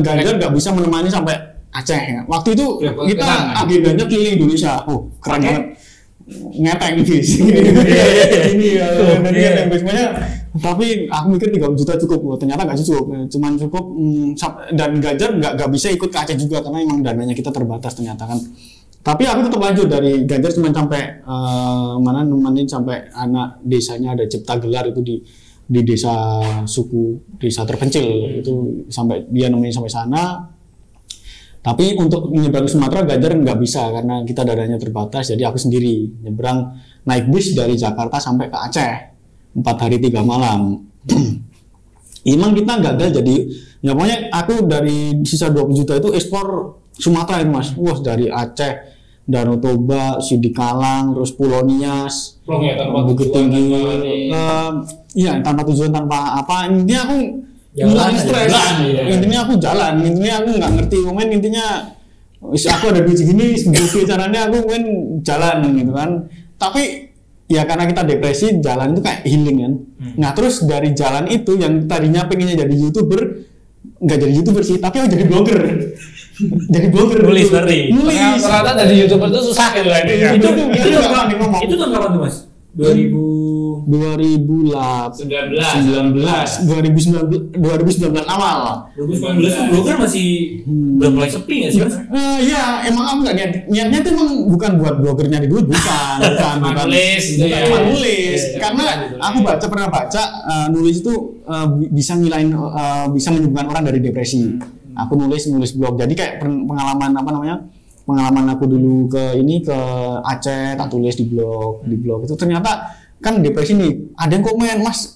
Speaker 1: Ganjar nggak bisa menemani sampai Aceh ya. Waktu itu kita agendanya keliling Indonesia. Keren banget. Ngeteng bis ini ya semuanya. Tapi aku mikir 30 juta cukup, ternyata nggak cukup, cuman cukup. Dan Ganjar nggak bisa ikut ke Aceh juga karena emang dananya kita terbatas ternyata kan. Tapi aku tetap lanjut dari Ganjar, cuma sampai nemenin sampai anak desanya ada Cipta Gelar itu di desa suku, desa terpencil itu, sampai dia nemenin sampai sana. Tapi untuk menyeberang ke Sumatera Ganjar nggak bisa karena kita dananya terbatas, jadi aku sendiri nyebrang naik bis dari Jakarta sampai ke Aceh 4 hari 3 malam. Emang kita gagal, jadi ya pokoknya aku dari sisa 20 juta itu ekspor Sumatera itu Mas. Wah, dari Aceh, Danau Toba, Sidikalang, terus Pulau Nias, Bukit Tinggi, iya tanpa tujuan, tanpa apa, intinya aku nggak stres. Intinya aku jalan, intinya aku nggak ngerti momen, intinya aku ada duit segini, caranya aku pengen jalan gitu kan. Tapi ya karena kita depresi, jalan itu kayak healing kan. Nah terus dari jalan itu yang tadinya pengennya jadi YouTuber, nggak jadi YouTuber sih, tapi aku jadi blogger. Jadi blogger.
Speaker 2: Nulis berarti.
Speaker 1: Nulis.
Speaker 3: Ternyata dari YouTuber itu susah gitu kan.
Speaker 2: Itu tahun kapan tuh Mas?
Speaker 1: 2019 awal.
Speaker 2: 2019 tuh blogger masih belum mulai sepi nggak sih Mas?
Speaker 1: Iya, emang aku nggak niatnya itu emang bukan buat bloger nyari duit, bukan.
Speaker 3: Nulis gitu ya.
Speaker 1: Cuma nulis, karena aku pernah baca nulis itu bisa ngilain, bisa menyembuhkan orang dari depresi. Aku nulis blog, jadi kayak pengalaman pengalaman aku dulu ke Aceh, tak tulis di blog itu ternyata kan depresi nih, ada yang komen, Mas,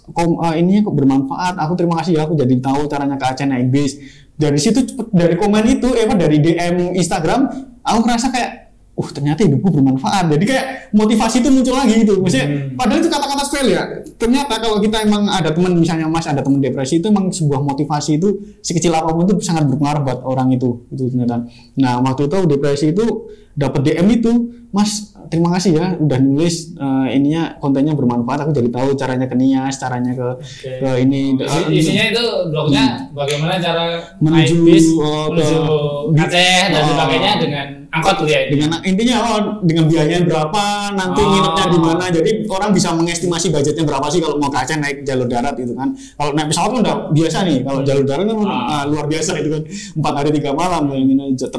Speaker 1: ini kok bermanfaat, aku terima kasih ya, aku jadi tahu caranya ke Aceh naik bis. Dari situ, dari komen itu, dari DM Instagram, aku ngerasa kayak, ternyata hidupku bermanfaat. Jadi kayak motivasi itu muncul lagi gitu. Maksudnya, padahal itu kata-kata sepele ya. Ternyata kalau kita emang ada teman, misalnya Mas ada teman depresi, itu emang sebuah motivasi itu sekecil apapun itu sangat berpengaruh buat orang itu ternyata. Nah waktu itu depresi itu dapat DM itu, Mas terima kasih ya udah nulis kontennya bermanfaat, aku jadi tahu caranya ke Nias, caranya ke ini.
Speaker 3: Isinya itu blognya bagaimana cara
Speaker 1: menuju
Speaker 3: Aceh dan sebagainya dengan angkot tuh ya.
Speaker 1: Dengan intinya dengan biayanya berapa, nanti nginepnya di mana. Jadi orang bisa mengestimasi budgetnya berapa sih kalau mau ke Aceh naik jalur darat itu kan. Kalau naik pesawat kan udah biasa nih. Kalau jalur darat kan luar biasa itu kan. 4 hari 3 malam bayangin aja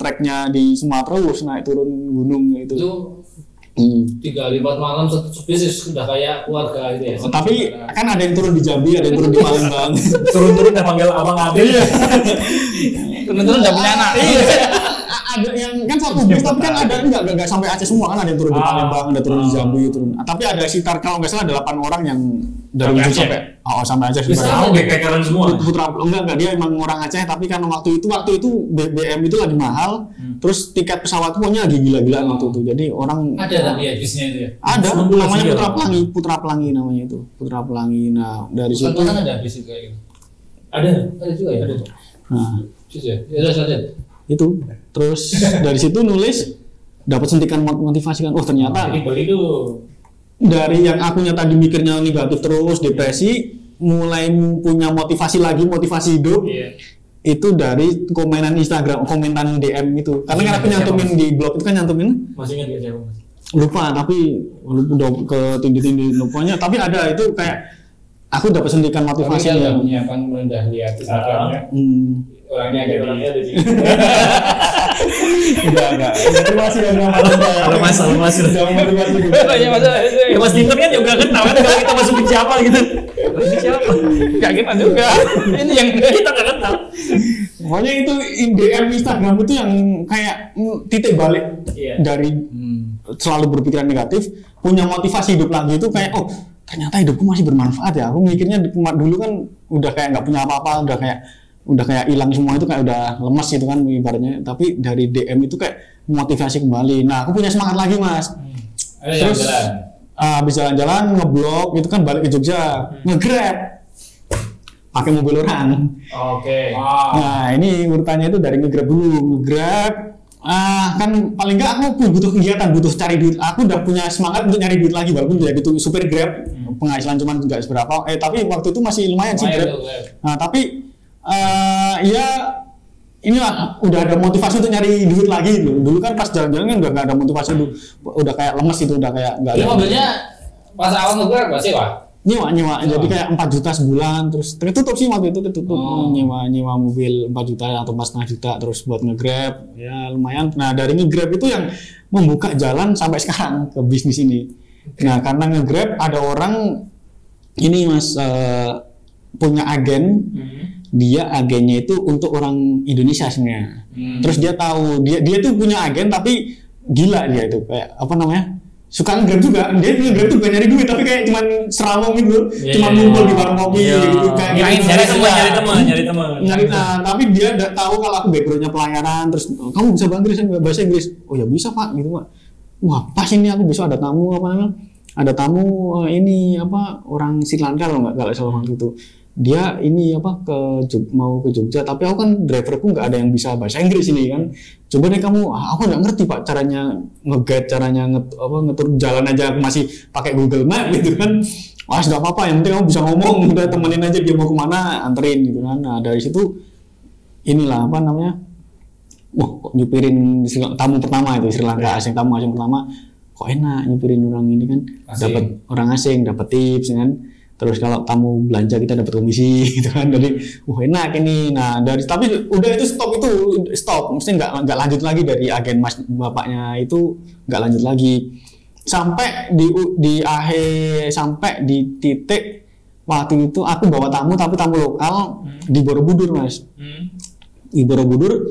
Speaker 1: treknya di Sumatera terus naik turun gunung gitu.
Speaker 3: Itu 3-4 malam sebis sudah kayak keluarga gitu ya.
Speaker 1: Tapi kan ada yang turun di Jambi, ada yang turun di Palembang.
Speaker 2: Turun-turun udah panggil abang Adil.
Speaker 3: Turun-turun udah punya anak.
Speaker 1: Ada yang kan satu bis, tapi kan ada enggak sampai Aceh semua kan, ada yang turun di Palembang, ada turun di Jambi, turun. Tapi ada sekitar kalau nggak salah ada 8 orang yang dari ujung sampai Aceh.
Speaker 2: Tahu backpackeran semua.
Speaker 1: Putra enggak dia emang orang Aceh, tapi kan waktu itu BBM itu lagi mahal, terus tiket pesawat pokoknya lagi gila-gilaan waktu itu. Jadi orang
Speaker 3: ada tapi ya bisnya itu ya.
Speaker 1: Ada namanya Putra Pelangi namanya itu. Putra Pelangi. Nah, dari situ
Speaker 3: kan ada bis kayak gitu. Ada juga ya.
Speaker 1: Nah,
Speaker 3: ya. Ya
Speaker 1: itu terus dari situ nulis dapat sentikan motivasi kan, ternyata
Speaker 3: itu
Speaker 1: dari yang akunya tadi mikirnya negatif terus depresi mulai punya motivasi hidup. Itu dari komenan Instagram, komentan DM itu karena kan aku nyantumin di blog itu kan nyantumin
Speaker 2: masih ingat gak siapa Mas?
Speaker 1: Lupa tapi udah ke tinggi lupanya, tapi ada itu kayak aku dapat sentikan motivasi
Speaker 3: yang menyiapkan merendah lihat Instagramnya. Orangnya ada di sini.
Speaker 1: Enggak. Terima kasih ya
Speaker 2: Mas.
Speaker 1: Udah motivasi.
Speaker 2: Ya Mas Dinten kan juga kenal kan kalau kita masukin siapa gitu. Ini siapa?
Speaker 3: Enggak kita juga. Ini yang kita enggak kenal.
Speaker 1: Pokoknya itu DM Instagram itu yang kayak titik balik dari selalu berpikiran negatif, punya motivasi hidup lagi itu kayak ternyata hidupku masih bermanfaat ya. Aku mikirnya dulu kan udah kayak nggak punya apa-apa, udah kayak hilang semua itu kayak udah lemes gitu kan ibaratnya, tapi dari DM itu kayak motivasi kembali. Nah aku punya semangat lagi Mas. Terus habis jalan-jalan ngeblog itu kan balik ke Jogja, nge-grab pakai mobil orang. Nah ini urutannya itu dari nge-grab dulu, kan paling nggak aku butuh kegiatan, butuh cari duit. Aku udah punya semangat untuk nyari duit lagi walaupun jadi supir Grab, penghasilan cuman nggak seberapa. Tapi waktu itu masih lumayan sih Grab. Nah tapi inilah udah ada motivasi untuk nyari duit lagi gitu. Dulu kan pas jalan-jalan kan nggak ada motivasi, udah kayak lemes itu, udah kayak nggak ada.
Speaker 3: Mobilnya pas awal ngegrab nggak sih Pak?
Speaker 1: Nyewa, jadi kayak 4 juta sebulan, terus tertutup sih waktu itu nyewa mobil 4 juta atau 4,5 juta terus buat nge-grab, ya lumayan. Nah dari nge-grab itu yang membuka jalan sampai sekarang ke bisnis ini. Nah karena nge-grab ada orang ini Mas punya agen. Dia agennya itu untuk orang Indonesia sebenarnya. Terus dia tahu dia tuh punya agen tapi gila dia itu kayak apa namanya? Suka nge-grab juga. Dia nge-grab tuh bukan nyari duit tapi kayak cuman serawong gitu. Cuma ngumpul di warung kopi gitu kayak
Speaker 2: nyari teman.
Speaker 1: Tapi dia tahu kalau aku background-nya pelayanan, terus kamu bisa bahasa Inggris. Oh ya bisa Pak gitu Pak. Wah, pas ini aku bisa ada tamu apa namanya? Ada tamu ini orang Sri Lanka kalau salah waktu itu. dia ini apa mau ke Jogja, tapi aku kan driverku nggak ada yang bisa bahasa Inggris ini kan. Coba deh kamu, aku nggak ngerti Pak caranya nge-guide, caranya ngetur jalan aja, aku masih pakai Google Map gitu kan. Wah, nggak apa-apa, yang penting kamu bisa ngomong, udah temenin aja dia mau kemana, anterin gitu kan. Nah dari situ inilah apa namanya, kok nyupirin tamu pertama itu Sri Lanka, tamu asing pertama, kok enak nyupirin orang ini kan, dapat orang asing, dapat tips kan. Terus kalau tamu belanja kita dapat komisi gitu kan, jadi enak ini. Nah dari tapi udah itu stop, mesti nggak lanjut lagi dari agen mas bapaknya itu, nggak lanjut lagi sampai sampai di titik waktu itu aku bawa tamu, tapi tamu lokal di Borobudur Mas. Di Borobudur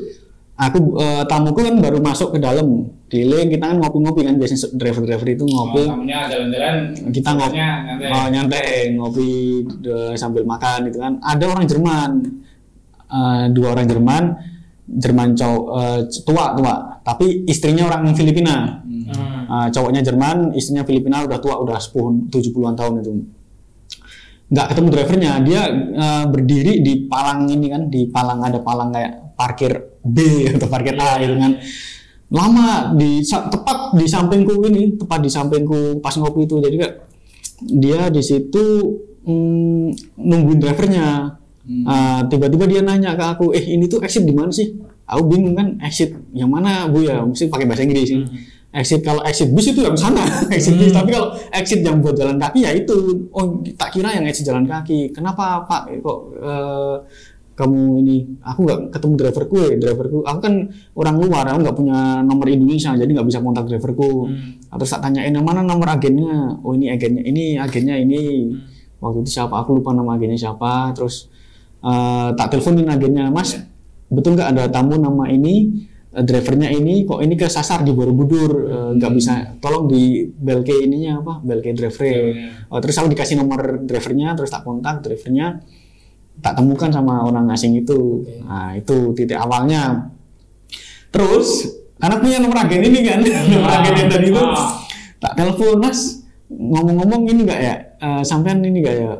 Speaker 1: aku tamuku kan baru masuk ke dalam, keliling kita kan ngopi-ngopi kan, biasanya driver itu ngopi.
Speaker 3: Tamunya jalan-jalan,
Speaker 1: kita nyantai ngopi sambil makan gitu kan. Ada orang Jerman, 2 orang Jerman cowok tua, tapi istrinya orang Filipina. Cowoknya Jerman, istrinya Filipina, udah tua, udah 70-an tahun itu. Nggak ketemu drivernya, dia berdiri di palang ini kan, di palang ada palang kayak parkir B atau parkir A gitu kan. Lama tepat di sampingku pas ngopi itu. Jadi kayak dia di situ nungguin drivernya. Tiba-tiba dia nanya ke aku, ini tuh exit di mana sih? Aku bingung kan, exit yang mana Bu ya? Mesti pakai bahasa Inggris sih. Kalau exit bus itu yang sana, exit bus. Tapi kalau exit yang buat jalan kaki ya itu. Tak kira yang exit jalan kaki. Kenapa Pak? Kok kamu ini? Aku nggak ketemu driverku. Aku kan orang luar, aku nggak punya nomor Indonesia, jadi nggak bisa kontak driverku. Terus tak tanyain mana nomor agennya? Ini agennya ini. Waktu itu siapa? Aku lupa nama agennya siapa. Terus tak teleponin agennya, Mas. Betul nggak ada tamu nama ini? Drivernya ini kok ini kesasar di Borobudur, nggak bisa, tolong di belke ininya apa, belke driver. Terus aku dikasih nomor drivernya, terus tak kontak drivernya, tak temukan sama orang asing itu. Nah itu titik awalnya. Terus karena punya nomor agen ini kan, nomor agen yang tadi itu, tak telepon, Mas, ngomong-ngomong ini nggak ya, sampean ini nggak ya,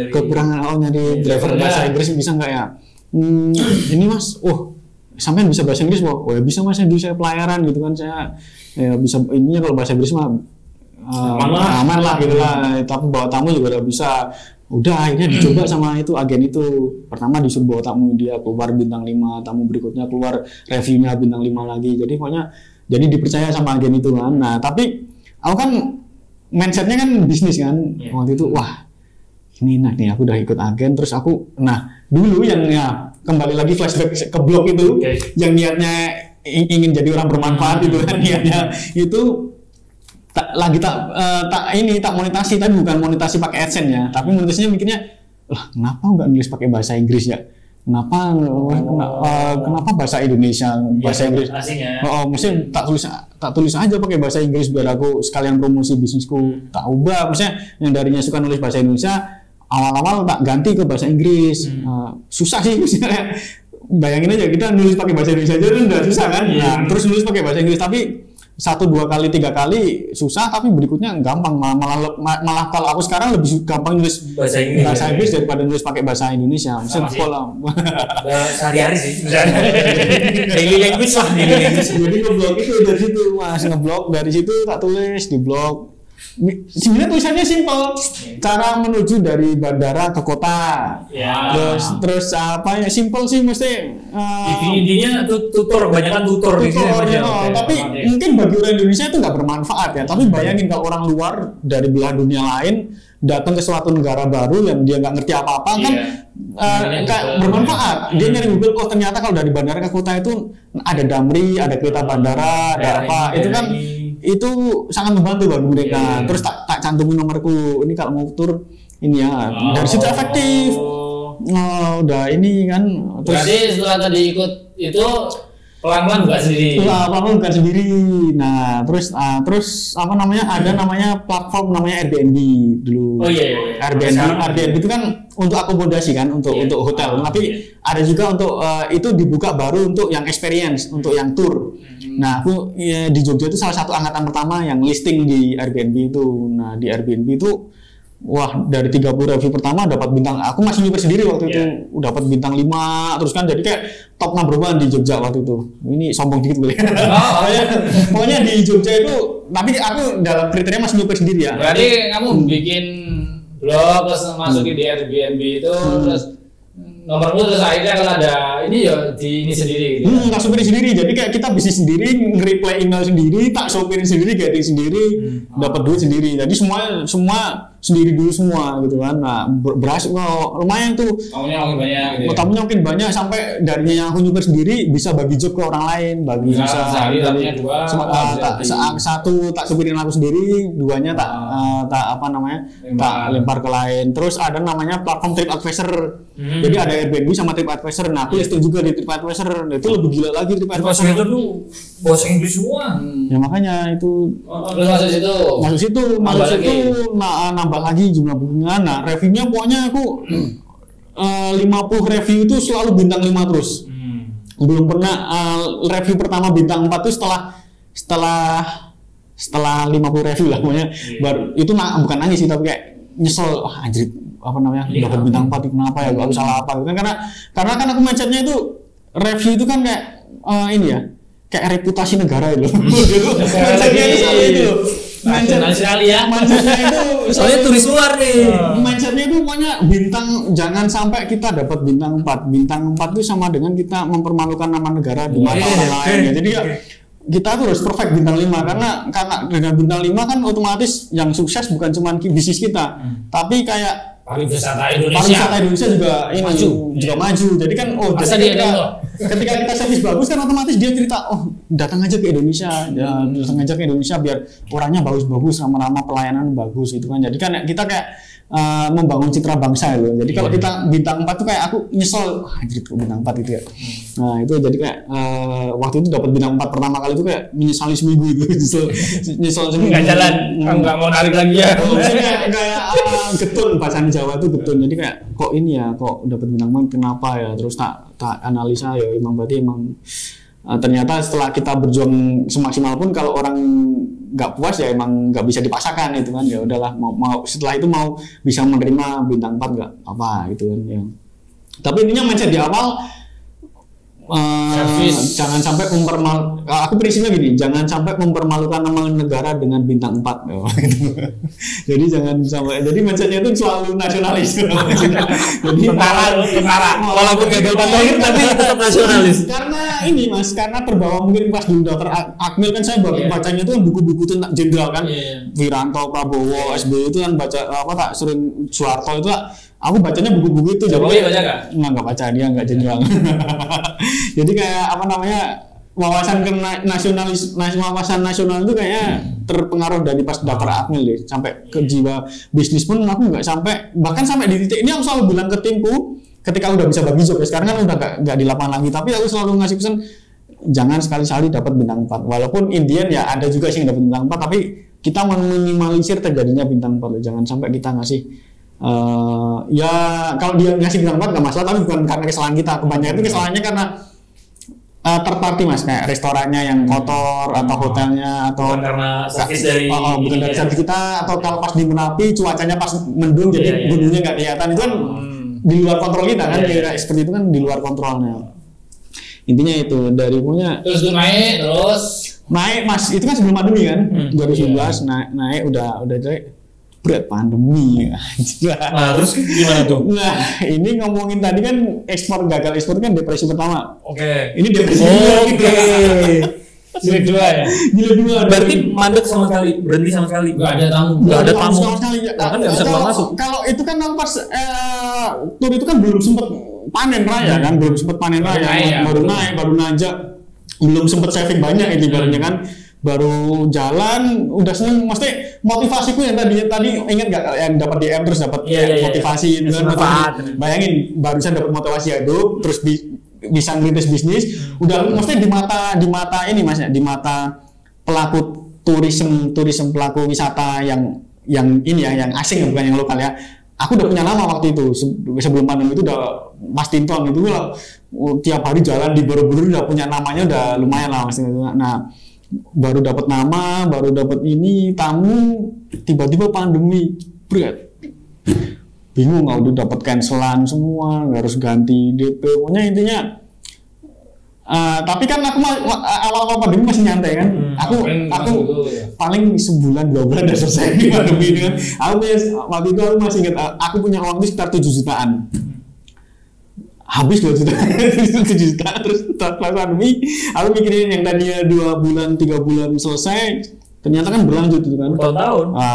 Speaker 1: kekurangan nyari driver bahasa Inggris bisa nggak ya? Ini Mas, sampean bisa bahasa Inggris Pak? Ya bisa Mas, saya pelayaran gitu kan, saya ya bisa ininya kalau bahasa Inggris mah aman lah gitu lah, tapi bawa tamu juga udah bisa. Udah akhirnya dicoba sama itu agen itu. Pertama disuruh bawa tamu, dia keluar bintang 5, tamu berikutnya keluar reviewnya bintang 5 lagi. Jadi pokoknya jadi dipercaya sama agen itu kan. Nah tapi aku kan mindsetnya kan bisnis kan. Waktu itu ini enak nih, aku udah ikut agen. Terus aku dulu yang kembali lagi flashback ke blog itu, yang niatnya ingin jadi orang bermanfaat itu kan, niatnya itu tak monetasi, tapi bukan monetasi pakai AdSense ya, tapi monetasinya mikirnya kenapa nggak nulis pakai bahasa Inggris ya, kenapa bahasa Indonesia, bahasa Inggris mesti tak tulis aja pakai bahasa Inggris biar aku sekalian promosi bisnisku, tak ubah, maksudnya yang darinya suka nulis bahasa Indonesia awal-awal tak ganti ke bahasa Inggris. Susah sih misalnya, bayangin aja kita nulis pakai bahasa Indonesia aja udah susah kan. Terus nulis pakai bahasa Inggris, tapi 1, 2 kali, 3 kali susah, tapi berikutnya gampang. Malah kalau aku sekarang lebih gampang nulis bahasa Inggris daripada nulis pakai bahasa Indonesia. Misalnya
Speaker 2: sehari-hari sih daily language lah.
Speaker 1: Jadi ngeblog itu dari situ Mas, ngeblog dari situ, tak tulis di blog. Sebenarnya tulisannya simpel, cara menuju dari bandara ke kota. Terus apa ya, simpel sih, mesti
Speaker 2: intinya tutor, kebanyakan tutor di sini.
Speaker 1: Tapi mungkin bagi orang Indonesia itu nggak bermanfaat ya. Tapi bayangin kalau orang luar dari belahan dunia lain datang ke suatu negara baru yang dia nggak ngerti apa-apa kan, kayak bermanfaat. Dia nyari Google, ternyata kalau dari bandara ke kota itu ada Damri, ada kereta bandara, ada apa, itu kan itu sangat membantu bagi mereka. Terus tak cantumin nomorku, ini kalau mau tur ini ya, dari situ efektif. Udah ini kan.
Speaker 3: Berarti setelah tadi ikut itu pelan-pelan buka sendiri.
Speaker 1: Pelan-pelan buka sendiri. Nah, terus apa namanya? Ada namanya platform namanya Airbnb dulu. Airbnb itu kan untuk akomodasi kan, untuk hotel. Tapi ada juga untuk itu dibuka baru untuk yang experience, untuk yang tour. Nah, aku di Jogja itu salah satu angkatan pertama yang listing di Airbnb itu. Nah, di Airbnb itu wah dari 30 review pertama dapat bintang, aku masih nyuper sendiri waktu itu dapat bintang 5 terus kan, jadi kayak top number 1 di Jogja waktu itu. Ini sombong dikit boleh. Pokoknya di Jogja itu, tapi aku dalam kriteria masih nyuper sendiri ya.
Speaker 3: Berarti kamu bikin blog terus masukin di Airbnb itu terus nomormu, terus akhirnya kalau ada ini ya di ini sendiri gitu.
Speaker 1: Tak sopirin sendiri, jadi kayak kita bisnis sendiri, nge-reply email sendiri, tak sopirin sendiri, gathering sendiri, dapat duit sendiri. Jadi semua sendiri dulu semua gitu kan. Nah, berhasil lumayan tuh.
Speaker 3: Tamunya makin banyak gitu.
Speaker 1: Tamunya makin banyak sampai darinya yang aku nyuper sendiri bisa bagi job ke orang lain, bagi bisa
Speaker 3: sehari tamunya 2,
Speaker 1: satu tak sopirin aku sendiri, 2-nya tak apa namanya? Tak lempar ke lain. Terus ada namanya platform TripAdvisor. Jadi ada Airbnb sama TripAdvisor. Nah, aku listing juga di TripAdvisor. Itu lebih gila lagi TripAdvisor.
Speaker 2: Itu tuh bahasa Inggris semua.
Speaker 1: Ya makanya itu.
Speaker 3: Terus masuk situ.
Speaker 1: Nambah lagi jumlah bukunya. Nah, reviewnya pokoknya aku 50 review itu selalu bintang 5 terus. Belum pernah review pertama bintang 4 itu setelah 50 review lah pokoknya. Baru itu bukan nangis sih, tapi kayak nyesel, anjir apa namanya dapat bintang 4 kenapa ya, aku salah apa gitu kan, karena kan aku mindsetnya itu review itu kan kayak ini ya, kayak reputasi negara itu. Mindsetnya itu sama itu.
Speaker 3: Nasional sekali ya.
Speaker 1: Mindsetnya itu
Speaker 2: soalnya turis luar nih.
Speaker 1: Mindsetnya itu pokoknya bintang, jangan sampai kita dapat bintang 4. Bintang 4 itu sama dengan kita mempermalukan nama negara di mata orang lain ya. Jadi ya kita tuh harus perfect bintang 5 karena dengan bintang 5 kan otomatis yang sukses bukan cuma bisnis kita, tapi kayak
Speaker 3: pariwisata Indonesia
Speaker 1: juga ini maju. Jadi kan ketika kita servis bagus kan otomatis dia cerita, datang aja ke Indonesia, biar orangnya bagus-bagus, sama-sama pelayanan bagus gitu kan. Jadi kan kita kayak membangun citra bangsa loh. Jadi kalau kita bintang 4 tuh kayak aku nyesel, anjir kok bintang 4 itu ya. Nah, itu jadi kayak waktu itu dapat bintang 4 pertama kali itu kayak menyesali seminggu itu. nyesel seminggu.
Speaker 3: Enggak jalan, enggak mau narik lagi ya.
Speaker 1: Kayak getun, bahasa Jawa itu getun. Jadi kayak kok ini ya, kok dapat bintang 4 kenapa ya? Terus tak analisa ya, berarti ternyata setelah kita berjuang semaksimal pun kalau orang nggak puas ya emang nggak bisa dipaksakan itu kan, ya udahlah mau setelah itu mau bisa menerima bintang 4 nggak apa gitu kan ya. Tapi intinya mindset di awal jangan sampai aku prinsipnya gini, jangan sampai mempermalukan nama negara dengan bintang 4 gitu. Jadi jangan sampai, jadi mindsetnya itu selalu nasionalis. Jadi
Speaker 3: tentara walaupun gagal pantauin tapi tetap nasionalis.
Speaker 1: Karena ini Mas, karena terbawa mungkin pas dulu Dr. Akmil kan saya bacanya itu kan buku-buku tentang jenderal kan, Wiranto, Prabowo, SBY itu kan baca tak sering Soeharto itu aku bacanya buku-buku itu.
Speaker 3: Jokowi baca nggak?
Speaker 1: Nggak baca, dia nggak jenderal. Jadi kayak apa namanya, wawasan nasional itu kayaknya terpengaruh dari pas Dr. Akmil deh, sampai ke jiwa bisnis pun aku nggak sampai, bahkan sampai di titik ini aku selalu bilang ke timku ketika udah bisa bagi job ya, sekarang kan udah nggak di lapangan lagi, tapi aku selalu ngasih pesan jangan sekali-sekali dapat bintang 4, walaupun Indian ya ada juga sih yang dapat bintang 4, tapi kita meminimalisir terjadinya bintang 4, jangan sampai kita ngasih ya kalau dia ngasih bintang 4 nggak masalah, tapi bukan karena kesalahan kita, kebanyakan itu kesalahannya karena third party Mas, kayak restorannya yang kotor atau hotelnya, atau
Speaker 2: bukan karena servis dari
Speaker 1: bukan dari servis kita, atau kalau pas di Merapi cuacanya pas mendung jadi gunungnya nggak kelihatan, itu kan di luar kontrol kita kan, kayak seperti itu kan di luar kontrolnya. Intinya itu dari punya
Speaker 3: terus
Speaker 1: naik Mas, itu kan sebelum pandemi kan, 2019 naik udah berat pandemi.
Speaker 2: Nah, terus gimana tuh?
Speaker 1: Nah, ini ngomongin tadi kan gagal ekspor kan depresi pertama.
Speaker 2: Oke.
Speaker 1: Ini depresi
Speaker 3: jilid 2 ya.
Speaker 1: Jilid 2.
Speaker 2: Berarti mandek sama sekali, berhenti sama sekali.
Speaker 3: Enggak ada tamu.
Speaker 2: Enggak ada tamu.
Speaker 1: Kan enggak bisa keluar masuk. Kalau itu kan pas tur itu kan belum sempat panen raya kan, belum sempat panen raya, baru nanjak, belum sempat saving banyak itu ibaratnya kan. Baru jalan udah seneng, mesti motivasiku yang tadi ingat gak yang dapat DM terus dapat motivasi itu kan, bayangin barusan dapat motivasi hidup terus bisa ngerintis bisnis, udah mesti di mata ini Mas ya, di mata pelaku turisme pelaku wisata yang ini ya, yang asing bukan yang lokal ya. Aku udah punya nama waktu itu sebelum pandemi itu, udah Mas Tinton itu tiap hari jalan di Borobudur udah punya namanya, udah lumayan lah Mas. Nah, baru dapat nama, baru dapat ini tamu, tiba-tiba pandemi berat. bingung, kalau dapat cancelan semua, harus ganti DP, pokoknya intinya. Tapi kan aku awal-awal pandemi masih nyantai kan. Aku paling sebulan 2 bulan udah selesai pandemi ini kan. Waktu itu aku masih ingat, aku punya uang itu sekitar 7 jutaan. Habis 2 juta, 7 juta, terus setelah pandemi, aku mikirin yang tadinya 2 bulan, 3 bulan selesai, ternyata kan berlanjut gitu kan.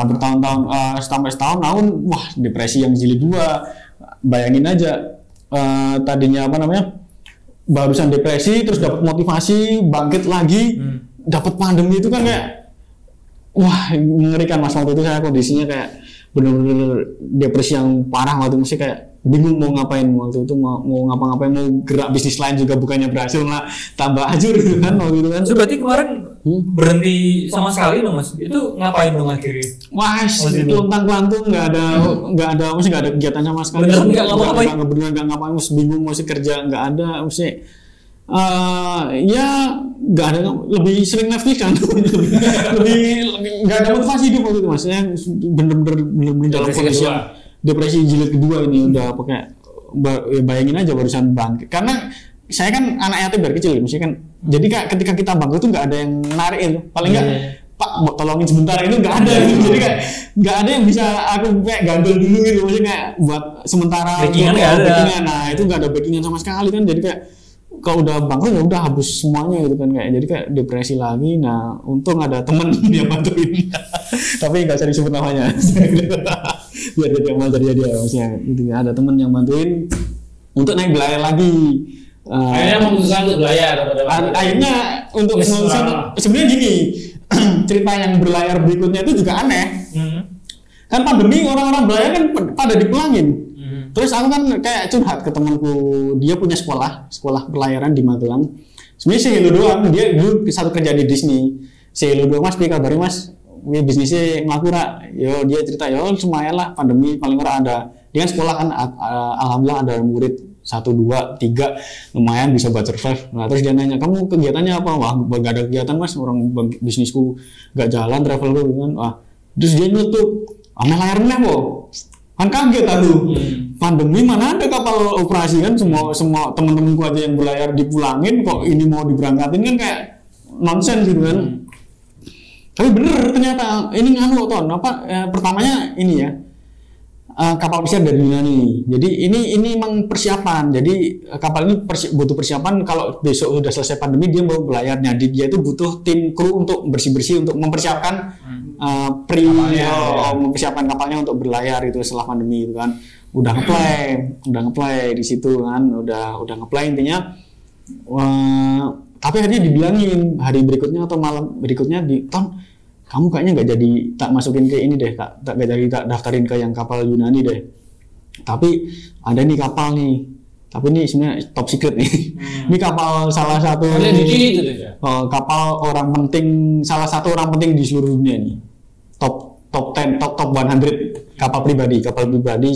Speaker 1: Bertahun-tahun, sampai setahun, wah depresi yang jilid 2. Bayangin aja, tadinya barusan depresi, terus dapat motivasi, bangkit lagi, dapat pandemi itu kan kayak, wah mengerikan Mas. Waktu itu saya kondisinya kayak bener-bener depresi yang parah waktu itu, mesti kayak bingung mau ngapain waktu itu, mau ngapa-ngapain, mau gerak bisnis lain juga bukannya berhasil, malah tambah ajur gitu kan waktu itu kan.
Speaker 2: So, berarti kemarin berhenti sama sekali dong Mas? Itu ngapain dong akhirnya?
Speaker 1: Wah, lontang-lantung, nggak ada kegiatan sama sekali.
Speaker 2: Beneran nggak ngapa-ngapain?
Speaker 1: Beneran nggak ngapain, mesti bingung, mesti kerja nggak ada, mesti ya nggak ada, lebih sering Netflix kan. lebih nggak ada motivasi hidup waktu itu Mas. Saya bener-bener dalam kondisi yang depresi jilid 2 ini, udah pakai, bayangin aja barusan bangkit. Karena saya kan anak yatim dari kecil, mesti kan. Jadi ketika kita bangkit itu nggak ada yang menarik itu, paling nggak Pak mau tolongin sebentar, itu nggak ada gitu. Jadi kayak nggak ada yang bisa aku kayak gandol dulu gitu, maksudnya kayak buat sementara
Speaker 2: backingan nggak ada.
Speaker 1: Nah itu nggak ada backingan sama sekali kan. Jadi kayak kalau udah bangkrut ya udah habis semuanya gitu kan, kayak jadi kayak depresi lagi. Nah untung ada temen yang bantuin. Tapi nggak usah disebut namanya. Biar dia mau terjadi ya, maksudnya itu ada temen yang bantuin untuk naik belayar lagi.
Speaker 3: Akhirnya memutuskan untuk belayar.
Speaker 1: Akhirnya untuk sebenarnya gini, cerita yang berlayar berikutnya itu juga aneh. Kan pandemi orang-orang belayar kan pada dipulangin. Terus aku kan kayak curhat ke temanku, dia punya sekolah pelayaran di Magelang. Sebenarnya si Helo doang, dia dulu satu kerja di Disney. Si Helo doang, Mas, piye kabare Mas? Bisnisnya ngaku rak. Yo dia cerita, yo lumayan lah, pandemi paling ora ada. Dia kan sekolah kan, alhamdulillah ada murid 1, 2, 3, lumayan bisa buat survive. Nah terus dia nanya, kamu kegiatannya apa? Wah gak ada kegiatan Mas, orang bisnisku gak jalan, travelku kan. Wah terus dia nyutup, layar meneh po. Kan kaget aku. Pandemi mana ada kapal operasi kan, semua teman-temanku aja yang berlayar dipulangin, kok ini mau diberangkatin kan kayak nonsense gitu kan. Tapi bener ternyata ini pertamanya ini ya, kapal pesiar dari Yunani. Jadi ini memang persiapan. Jadi kapal ini butuh persiapan, kalau besok sudah selesai pandemi dia mau belayarnya. Dia itu butuh tim kru untuk bersih-bersih, untuk mempersiapkan mempersiapkan kapalnya untuk berlayar itu setelah pandemi itu kan. Udah ngeplay di situ kan, udah ngeplay intinya. Tapi akhirnya dibilangin hari berikutnya atau malam berikutnya kamu kayaknya nggak jadi tak masukin ke ini deh, tak daftarin ke yang kapal Yunani deh. Tapi ada nih kapal nih, tapi ini sebenarnya top secret nih. Ini kapal salah satu kapal orang penting, salah satu orang penting di seluruh dunia nih. Top 10, top 100 kapal pribadi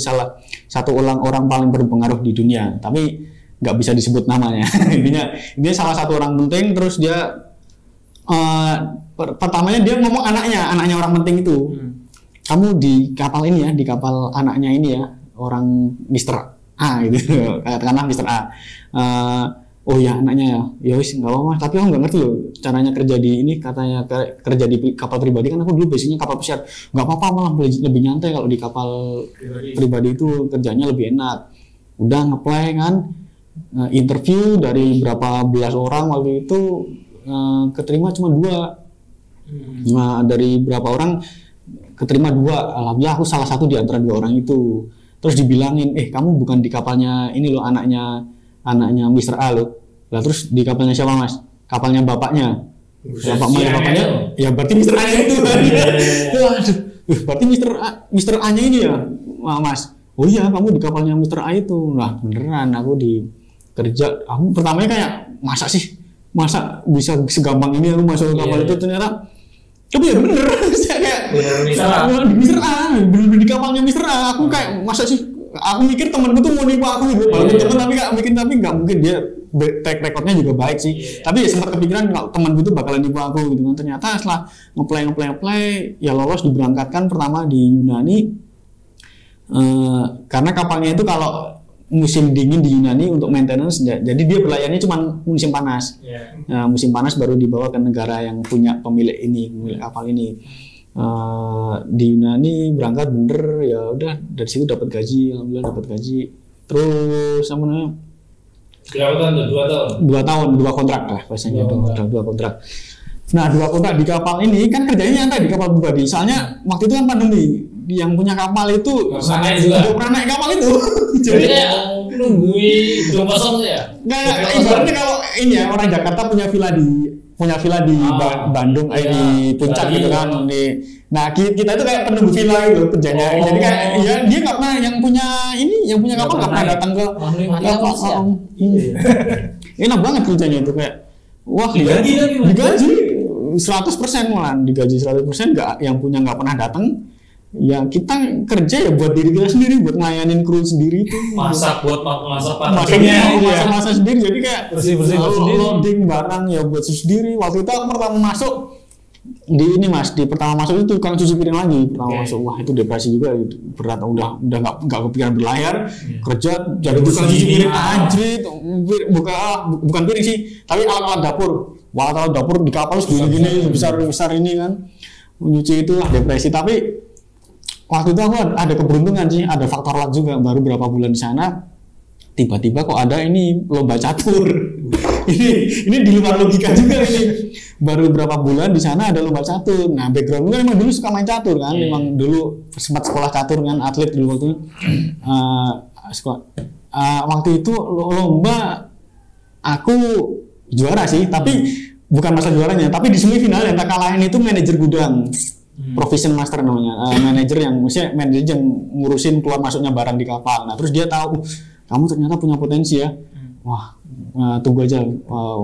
Speaker 1: salah satu orang paling berpengaruh di dunia. Tapi nggak bisa disebut namanya. Intinya salah satu orang penting. Terus dia pertamanya dia ngomong anaknya orang penting itu. Kamu di kapal ini ya, di kapal anaknya ini ya, orang Mr. A gitu, katakanlah Mr. A. Oh ya anaknya ya wis nggak apa-apa, tapi aku nggak ngerti loh caranya kerja di ini, katanya kerja di kapal pribadi kan aku dulu biasanya kapal pesiar, nggak apa-apa malah lebih nyantai kalau di kapal pribadi itu kerjanya lebih enak. Udah ngeplay kan, interview dari berapa belas orang waktu itu keterima cuma 2. Nah dari berapa orang keterima 2, alhamdulillah aku salah satu di antara 2 orang itu. Terus dibilangin, kamu bukan di kapalnya ini loh, anaknya Mr. A loh. Lah terus di kapalnya siapa Mas? Kapalnya bapaknya. Bapaknya ya berarti Mr. A itu. Waduh, berarti Mr. A nya ini ya Mas. Oh iya kamu di kapalnya Mr. A itu. Nah beneran aku di kerja. Aku pertamanya kayak masa bisa segampang ini aku masuk kapal itu, ternyata tapi ya bener. Saya kayak Mr. A, bener di kapalnya Mr. A. Aku kayak masa sih, aku mikir temanku tuh mau nipu aku gitu. Walaupun teman tapi nggak mungkin, dia track recordnya juga baik sih. Tapi ya sempat kepikiran kalau temanku tuh bakalan nipu aku gitu kan. Ternyata setelah ngeplay ya lolos, diberangkatkan pertama di Yunani. Karena kapalnya itu kalau musim dingin di Yunani untuk maintenance, jadi dia berlayarnya cuma musim panas. Musim panas baru dibawa ke negara yang punya pemilik kapal ini. Di Yunani berangkat bener, ya udah dari situ dapat gaji, alhamdulillah dapat gaji. Terus apa namanya?
Speaker 3: Berapa tahun?
Speaker 1: 2 tahun, 2 kontrak lah bahasanya, 2 kontrak. Nah 2 kontrak di kapal ini kan kerjanya nyantai di kapal pribadi. Soalnya waktu itu kan pandemi, yang punya kapal itu pernah naik kapal itu.
Speaker 3: Jadi nungguin belum kosong ya.
Speaker 1: Nggak, ibaratnya kalau ini ya orang Jakarta punya villa di Bandung, di Puncak gitu kan. Nah kita itu kayak penunggu villa itu kerjanya. Jadi kayak ya dia nggak pernah yang punya kapal nggak pernah datang ke kapal. Enak banget kerjanya itu kayak wah digaji 100% malah digaji 100%, nggak yang punya nggak pernah datang. Ya kita kerja ya buat diri kita sendiri, buat ngelayanin kru sendiri itu.
Speaker 3: Masak
Speaker 1: sendiri, jadi kayak
Speaker 3: bersih
Speaker 1: loading barang ya buat sendiri. Waktu itu aku pertama masuk di pertama masuk itu tukang cuci piring lagi. Masuk, wah itu depresi juga, berat, udah nggak kepikiran berlayar, kerja jadi tukang cuci piring anjrit, bukan piring sih, tapi alat-alat dapur. Alat dapur di kapal segini besar ini kan, nyuci itu depresi. Tapi waktu itu aku ada keberuntungan sih, ada faktor luck juga. Baru berapa bulan di sana, tiba-tiba kok ada ini lomba catur. ini di luar logika juga ini. Baru berapa bulan di sana ada lomba catur. Nah background gue emang dulu suka main catur kan, emang dulu sempat sekolah catur kan, atlet dulu waktu itu. Waktu itu lomba aku juara sih, tapi bukan masalah juaranya, tapi di semifinal yang tak kalahin itu manajer gudang. Provision master namanya, manajer yang ngurusin keluar masuknya barang di kapal. Nah terus dia tahu kamu ternyata punya potensi ya, wah tunggu aja,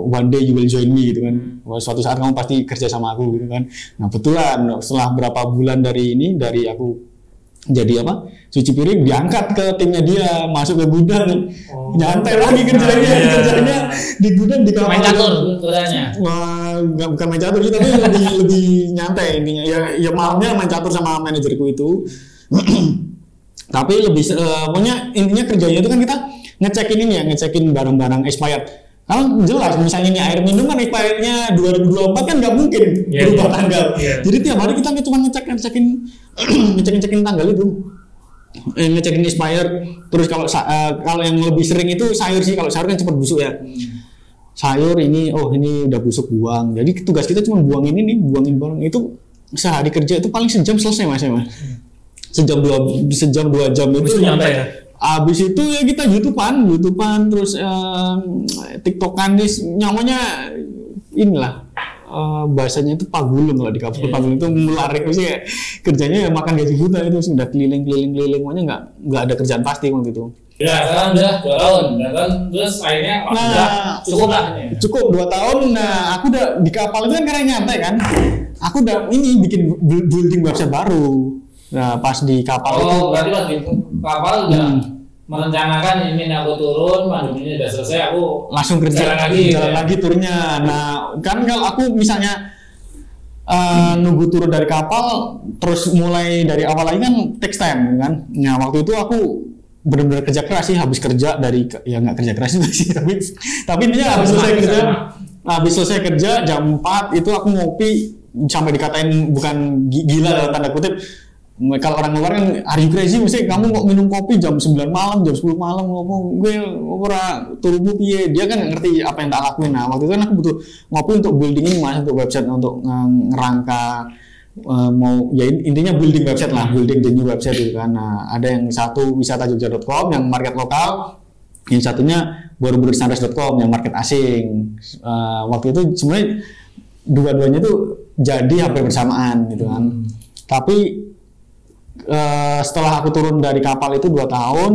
Speaker 1: one day you will join me gitu kan, suatu saat kamu pasti kerja sama aku gitu kan. Nah betulan setelah berapa bulan dari aku jadi cuci piring, diangkat ke timnya dia, masuk ke gudang, nyantai lagi kerjanya di gudang di kapal.
Speaker 3: Main catur kerjanya.
Speaker 1: Wah, bukan main catur sih, tapi lebih nyantai intinya. Ya malamnya main catur sama manajerku itu. Tapi lebih pokoknya intinya kerjanya itu kan kita ngecekin barang-barang expired. Kalau jelas misalnya ini air minum kan expirednya 2024 kan nggak mungkin berubah tanggal. Jadi tiap hari kita cuma ngecekin tanggal itu, ngecekin expired. Terus kalau yang lebih sering itu sayur sih. Kalau sayur kan cepat busuk ya. Sayur ini udah busuk, buang. Jadi tugas kita cuma buangin barang itu. Sehari kerja itu paling sejam selesai mas. Sejam 2 jam itu
Speaker 2: nyampe ya.
Speaker 1: Abis itu ya kita YouTubean terus TikTokan, nyamanya inilah bahasanya itu pagulung. Kalau di kapal pagulung itu melarik sih, kayak kerjanya ya makan gaji buta itu, sudah keliling pokoknya nggak ada kerjaan pasti waktu itu.
Speaker 3: Ya sekarang udah 2 tahun, terus akhirnya
Speaker 1: cukup 2 tahun. Nah aku udah di kapal itu kan karena nyantai kan, aku udah bikin building website baru. Nah pas di kapal itu
Speaker 3: berarti pas di kapal udah merencanakan ini aku turun, pandeminya udah selesai, aku
Speaker 1: langsung kerja jalan lagi turnya. Nah kan kalau aku misalnya nunggu turun dari kapal terus mulai dari awal lagi kan takes time kan. Nah waktu itu aku benar-benar kerja keras sih, habis kerja nggak kerja keras juga sih, tapi intinya habis selesai kerja jam 4 itu aku ngopi sampai dikatain bukan gila dalam tanda kutip. Kalau orang luar kan, are you crazy? Mesti kamu kok minum kopi jam 9 malam, jam 10 malam ngomong gue ora turu piye. Dia kan ngerti apa yang tak lakuin. Nah waktu itu kan aku butuh ngopi untuk building ini mas, untuk website, untuk ngerangka intinya building website lah, building the new website itu kan. Nah ada yang satu wisata.jogja.com yang market lokal, yang satunya borobudur-standards.com yang market asing. Waktu itu sebenarnya dua-duanya tuh jadi hampir bersamaan gitu kan. Tapi setelah aku turun dari kapal itu 2 tahun,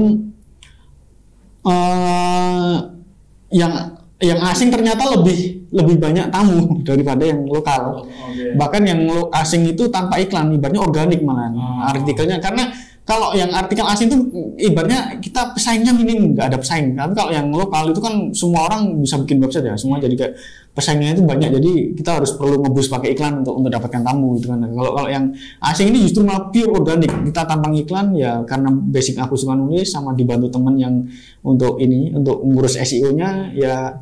Speaker 1: yang asing ternyata lebih banyak tamu daripada yang lokal. Bahkan yang asing itu tanpa iklan, ibaratnya organik malah artikelnya, karena kalau yang artikel asing itu ibaratnya kita pesaingnya minim, nggak ada pesaing. Tapi kalau yang lokal itu kan semua orang bisa bikin website ya, semua jadi kayak pesaingnya itu banyak. Jadi kita harus perlu ngebus pakai iklan untuk dapatkan tamu gitu kan. Kalau yang asing ini justru malah pure organik. Kita tanpa iklan ya karena basic aku suka nulis sama dibantu teman yang untuk ngurus SEO-nya ya.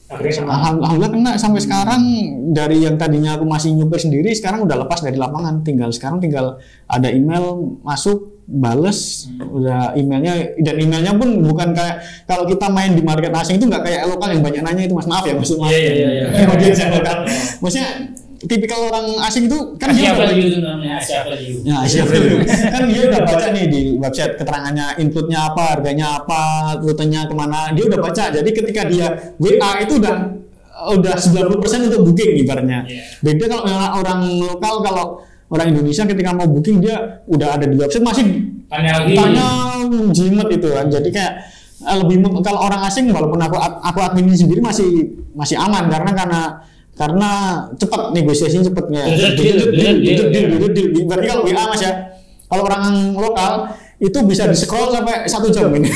Speaker 1: Alhamdulillah kena sampai sekarang. Dari yang tadinya aku masih nyupir sendiri sekarang udah lepas dari lapangan, sekarang tinggal ada email masuk bales udah emailnya, dan emailnya pun bukan kayak kalau kita main di market asing itu nggak kayak lokal yang banyak nanya itu mas, maaf ya maksudnya maksudnya tipikal orang asing itu kan
Speaker 2: Asia value itu namanya
Speaker 1: Asia value kan dia udah baca nih di website keterangannya, inputnya apa, harganya apa, rutenya kemana, dia udah baca. Jadi ketika dia WA itu udah 90% untuk booking ibaratnya. Beda kalau orang lokal, kalau orang Indonesia ketika mau booking dia udah ada di website masih tanya jimat itu kan. Jadi kayak lebih kalau orang asing walaupun aku admin sendiri masih aman karena cepat negosiasinya cepatnya. Berarti kalau WA mas ya, kalau orang lokal itu bisa di scroll sampai 1 jam ini.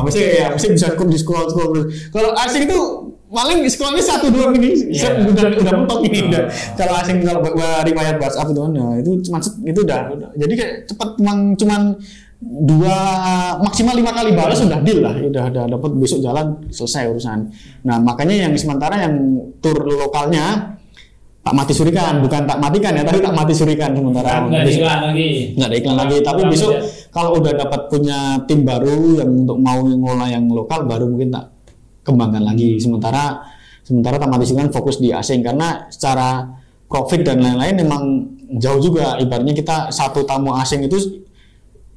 Speaker 1: Mesti bisa di scroll. Kalau asing itu paling scrollnya 1-2 menit udah mentok ini. Kalau asing kalau riwayat WhatsApp itu itu itu udah. Jadi kayak cepat, cuman 2 maksimal 5 kali balas udah deal lah, udah dapat, besok jalan selesai urusan. Nah makanya yang sementara yang tur lokalnya tak mati surikan, bukan tak matikan ya, tapi tak mati surikan sementara.
Speaker 2: Nggak
Speaker 1: ada iklan lagi. Tapi besok kalau udah dapat punya tim baru yang untuk mau ngolah yang lokal, baru mungkin tak kembangkan lagi. Sementara tak mati surikan fokus di asing, karena secara profit dan lain-lain memang jauh juga. Ibaratnya kita satu tamu asing itu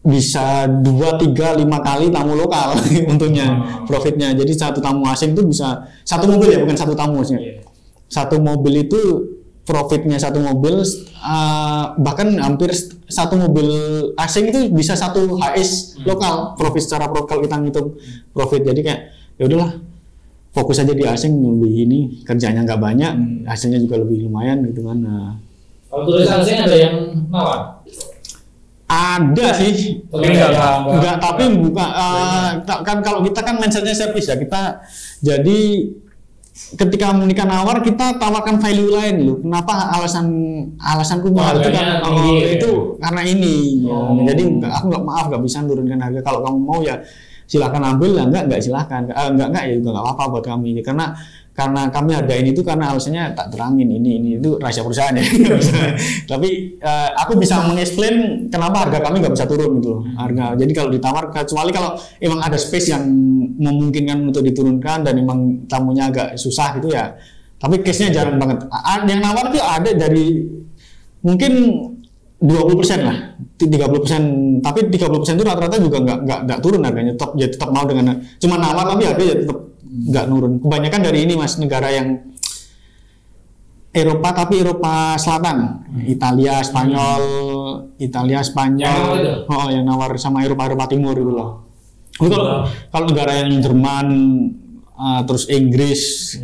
Speaker 1: bisa 2, 3, 5 kali tamu lokal untungnya profitnya. Jadi satu tamu asing itu bisa satu mobil ya, bukan satu tamu maksudnya. Satu mobil itu profitnya satu mobil bahkan hampir satu mobil asing itu bisa satu HS lokal profit. Secara lokal kita ngitung profit. Jadi kayak ya udahlah, fokus aja di asing, lebih ini kerjanya nggak banyak, hasilnya juga lebih lumayan gitu kan.
Speaker 3: Kalau tulisan asing ada yang nawar?
Speaker 1: Ada sih, enggak, tapi bukan kan kalau kita kan mindsetnya service ya, kita jadi ketika memberikan nawar kita tawarkan value lain loh. Kenapa alasanku mahal itu kan itu karena ini. Jadi aku nggak bisa nurunkan harga. Kalau kamu mau ya silakan ambil, enggak silakan. Enggak ya juga nggak apa-apa buat kami. Karena kami hargain itu karena alasannya tak terangin, ini itu rahasia perusahaan ya. Tapi aku bisa mengeksplain kenapa harga kami nggak bisa turun gitu loh. Harga. Jadi kalau ditawar, kecuali kalau emang ada space yang memungkinkan untuk diturunkan dan emang tamunya agak susah gitu ya. Tapi case-nya jarang banget. Yang nawar itu ada dari mungkin 20% lah, 30%. Tapi 30% itu rata-rata juga nggak turun harganya. Tetap mau dengan cuma nawar, tapi harga ya tetap nggak nurun. Kebanyakan dari ini mas, negara yang Eropa, tapi Eropa Selatan, Italia, Spanyol, yang nawar sama Eropa Timur gitu loh. Kalau negara yang Jerman, terus Inggris,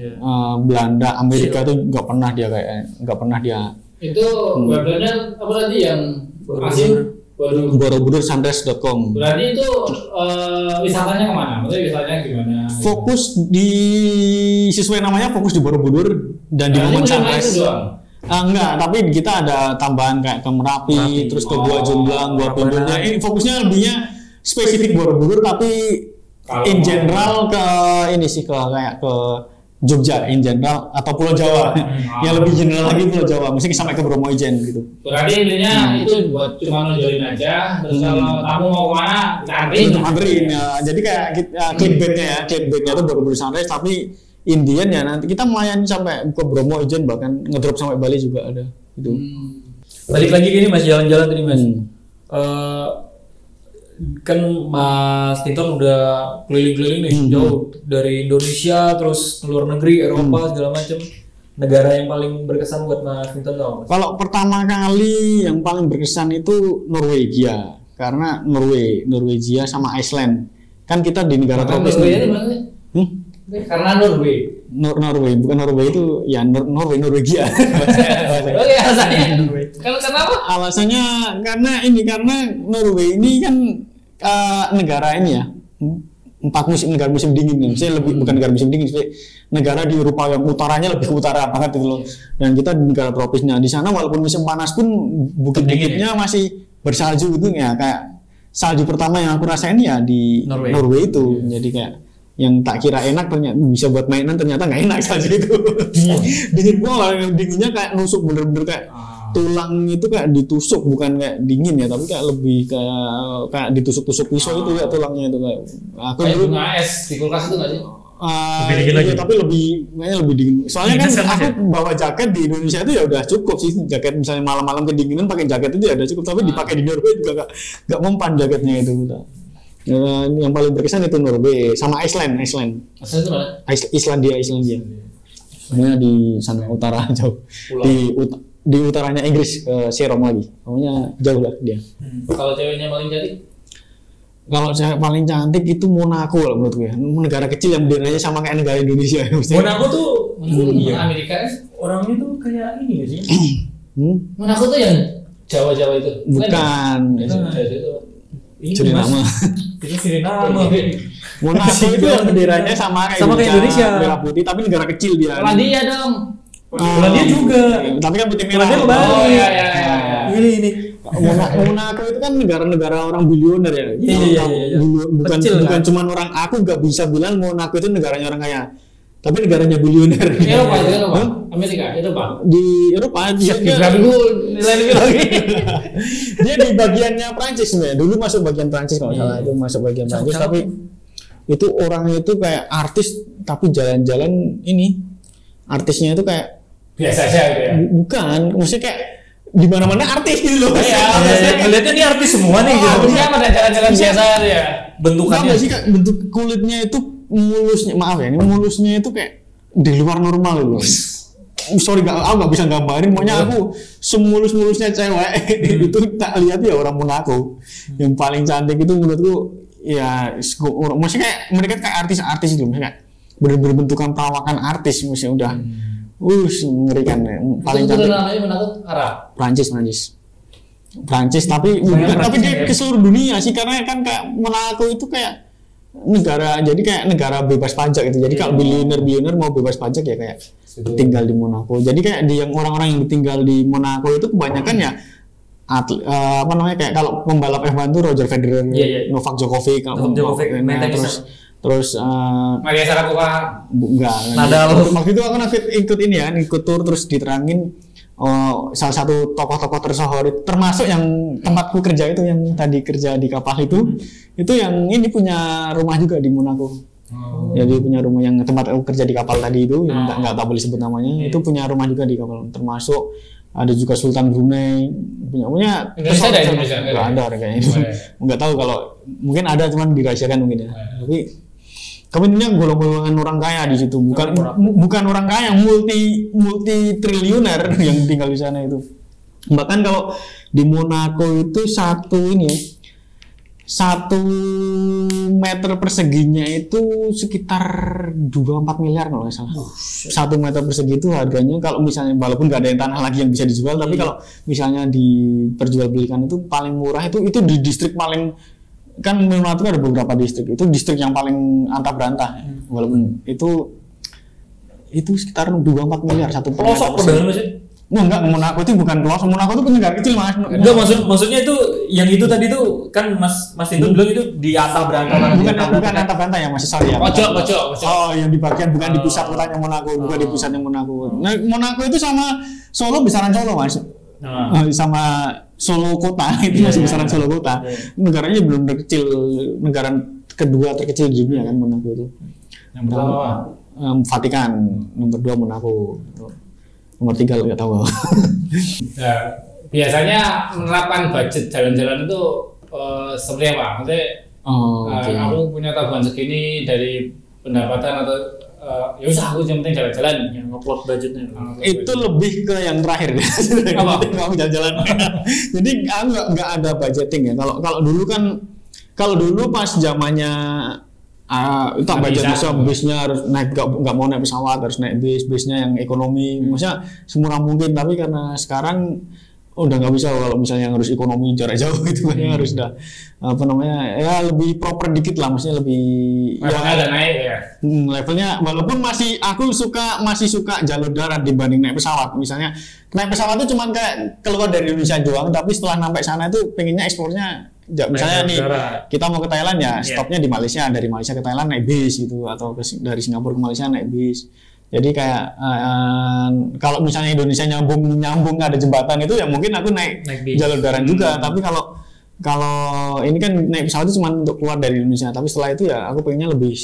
Speaker 1: Belanda, Amerika itu nggak pernah dia.
Speaker 3: Itu webnya apa tadi yang asing?
Speaker 1: Borobudur-sunrise.com.
Speaker 3: Berarti itu wisatanya kemana? Maksudnya wisatanya gimana?
Speaker 1: Fokus sesuai namanya, fokus di Borobudur dan di momen sunrise. Enggak, tapi kita ada tambahan kayak ke Merapi. Terus ke Gua Jomblang, Gua Pindulnya. Ini fokusnya lebihnya spesifik Borobudur, tapi in general ke ini sih, kayak ke Jogja in general atau Pulau Jawa. Yang lebih general lagi Pulau Jawa, mesti sampai ke Bromo Ijen gitu.
Speaker 3: Berarti intinya itu buat cuma nonjolin aja. Terus kalau kamu mau kemana,
Speaker 1: anterin ya. Jadi kayak clickbaitnya itu Borobudur Sunrise, tapi Indian ya nanti kita melayani sampai ke Bromo Ijen, bahkan ngedrop sampai Bali juga ada gitu.
Speaker 2: Balik lagi gini mas, jalan-jalan tadi mas. Kan Mas Tinton udah keliling-keliling nih jauh dari Indonesia terus ke luar negeri, Eropa segala macam. Negara yang paling berkesan buat Mas Tinton tau?
Speaker 1: Kalau pertama kali yang paling berkesan itu Norwegia, karena Norwegia sama Iceland. Kan kita di negara tropis.
Speaker 3: Karena Norway.
Speaker 1: Norway, bukan Norway itu ya Norwegia.
Speaker 3: Oke, alasannya. Kenapa?
Speaker 1: Alasannya karena Norway ini kan negara ini ya, negara musim dingin nih. Saya lebih bukan negara musim dingin, saya negara di Eropa yang utaranya lebih ke utara banget gitu loh. Dan kita di negara tropisnya. Di sana walaupun musim panas pun bukit-bukitnya masih bersalju gitu ya, kayak salju pertama yang aku rasain ya di Norway itu. Jadi kayak yang tak kira enak ternyata bisa buat mainan, ternyata nggak enak salju itu. Dingin banget, dinginnya kayak nusuk bener-bener kayak tulang itu kayak ditusuk, bukan kayak dingin ya, tapi kayak lebih kayak ditusuk-tusuk pisau itu ya tulangnya itu kayak.
Speaker 3: Aku dulu bunga es di kulkas itu nggak sih?
Speaker 1: Lebih dingin lagi. Tapi kayaknya lebih dingin. Soalnya kan aku bawa jaket di Indonesia itu ya udah cukup sih, jaket misalnya malam-malam kedinginan pakai jaket itu ya udah cukup, tapi dipakai di Norway juga nggak mempan jaketnya itu. Yang paling berkesan itu Norway sama Iceland.
Speaker 3: Iceland itu mana?
Speaker 1: Islandia. Sebenarnya di sana utara jauh. Di utaranya Inggris ke Serom lagi. Pokoknya jauh lah dia.
Speaker 3: Kalau ceweknya paling cantik?
Speaker 1: Kalau cewek paling cantik itu Monaco lah menurut gue. Negara kecil yang benderanya sama kayak negara Indonesia.
Speaker 2: Monaco tuh
Speaker 3: Amerika
Speaker 2: orangnya tuh kayak ini sih.
Speaker 3: Monaco tuh yang Jawa-Jawa itu?
Speaker 1: Bukan. Suriname.
Speaker 2: Itu Suriname.
Speaker 1: Monaco itu yang benderanya sama kayak
Speaker 2: Indonesia.
Speaker 1: Merah putih tapi negara kecil dia.
Speaker 3: Polandia dong.
Speaker 2: Polandia juga.
Speaker 1: Tapi kan putih merah.
Speaker 2: Oh
Speaker 3: iya.
Speaker 2: Ini.
Speaker 1: Monaco itu kan negara-negara orang bilioner ya.
Speaker 2: Iya.
Speaker 1: Bukan cuma orang, aku nggak bisa bilang Monaco itu negaranya orang kaya. Tapi negaranya bilioner.
Speaker 3: Eropa. Amerika, Eropa.
Speaker 1: Di Eropa dia
Speaker 3: nilai lebih lagi.
Speaker 1: Dia di bagiannya Prancis sebenarnya. Dulu masuk bagian Prancis kalau salah, itu masuk bagian Prancis, tapi itu orangnya itu kayak artis tapi jalan-jalan ini. Artisnya itu kayak
Speaker 3: biasa aja gitu ya.
Speaker 1: Bukan, maksudnya kayak di mana-mana artis gitu loh.
Speaker 2: Iya. Ngeliatnya ini artis semua nih gitu.
Speaker 3: Artisnya pada jalan-jalan biasa ya.
Speaker 1: Bentukannya sih kayak bentuk kulitnya itu mulusnya, maaf ya, ini mulusnya itu kayak di luar normal loh. Sorry, aku nggak bisa gambarin. Pokoknya aku semulus-mulusnya cewek itu tak lihat ya orang Monaco. Yang paling cantik itu menurutku ya, maksudnya kayak mereka kayak artis-artis itu, maksudnya kayak bener-bener bentukan perawakan artis, maksudnya udah mengerikan. Paling cantik.
Speaker 3: Arab.
Speaker 1: Prancis tapi bukan, tapi dia ke seluruh dunia sih, karena kan kayak Monaco itu kayak negara, jadi kayak negara bebas pajak gitu. Jadi kalau bilioner mau bebas pajak ya kayak tinggal di Monaco. Jadi kayak di yang orang-orang yang tinggal di Monaco itu kebanyakan ya kayak kalau pembalap F1 tuh Roger Federer, Novak Djokovic, terus
Speaker 3: Maria Sharapova,
Speaker 1: enggak,
Speaker 2: Nadal.
Speaker 1: Waktu itu aku ikut ini ya, ikut tour terus diterangin salah satu tokoh-tokoh tersohor, termasuk yang tempatku kerja itu, yang tadi kerja di kapal itu yang ini punya rumah juga di Monaco. Jadi punya rumah, yang tempat aku kerja di kapal tadi itu, yang nggak boleh sebut namanya, itu punya rumah juga di kapal. Termasuk ada juga Sultan Brunei, punya
Speaker 3: Indonesia ada Indonesia
Speaker 1: nggak ada kayaknya itu. Nggak tahu, kalau mungkin ada cuman dirahasiakan mungkin ya. Tapi intinya golongan orang kaya di situ, bukan orang kaya, multi triliuner yang tinggal di sana itu. Bahkan kalau di Monaco itu satu meter perseginya itu sekitar 24 miliar kalau nggak salah. 1 meter persegi itu harganya, kalau misalnya walaupun nggak ada yang tanah lagi yang bisa dijual, tapi kalau misalnya diperjualbelikan itu paling murah itu di distrik paling, kan Monaco ada beberapa distrik, itu distrik yang paling antah berantah, walaupun itu sekitar 24 miliar satu
Speaker 2: pelosok pedalaman sih.
Speaker 1: Enggak, Monaco itu bukan pelosok, Monaco itu negara kecil Mas.
Speaker 2: Enggak, maksudnya itu yang itu tadi tuh kan Mas itu bilang itu di antah berantah.
Speaker 1: Bukan antah berantah ya, masih sorry ya.
Speaker 3: Pojok.
Speaker 1: Oh, yang di bagian bukan di pusat kotanya Monaco, bukan di pusatnya Monaco. Nah, Monaco itu sama Solo besaran Solo Mas. Sama Solo kota itu masih besaran Solo kota. Negaranya belum terkecil, negara kedua terkecil di dunia kan Monaco itu.
Speaker 3: Yang pertama
Speaker 1: Vatikan, nomor 2 Monaco, nomor 3 nggak tahu.
Speaker 3: Ya, biasanya menerapkan budget jalan-jalan itu seperti apa? Maksudnya aku punya tabungan segini dari pendapatan atau ya usah, aku yang penting jalan-jalan,
Speaker 2: yang upload budgetnya.
Speaker 1: Itu lebih ke yang terakhir. Apa? Kamu jalan-jalan. Jadi nggak ada budgeting ya. Kalau dulu pas zamannya tak baca bisa bisnya harus naik, nggak mau naik pesawat, harus naik bisnya yang ekonomi, maksudnya semurah mungkin. Tapi karena sekarang udah nggak bisa, kalau misalnya yang harus ekonomi jarak jauh itu harus udah ya lebih proper dikit lah, maksudnya lebih
Speaker 3: levelnya ada naik ya.
Speaker 1: Levelnya walaupun aku masih suka jalur darat dibanding naik pesawat. Misalnya naik pesawat itu cuman kayak keluar dari Indonesia doang, tapi setelah sampai sana itu pengennya eksplornya. Misalnya nih kita mau ke Thailand ya, stopnya di Malaysia, dari Malaysia ke Thailand naik bis gitu, atau dari Singapura ke Malaysia naik bis. Jadi kayak kalau misalnya Indonesia nyambung ada jembatan itu ya mungkin aku naik jalur darat juga. Tapi kalau ini kan naik pesawat itu cuma untuk keluar dari Indonesia. Tapi setelah itu ya aku pengennya lebih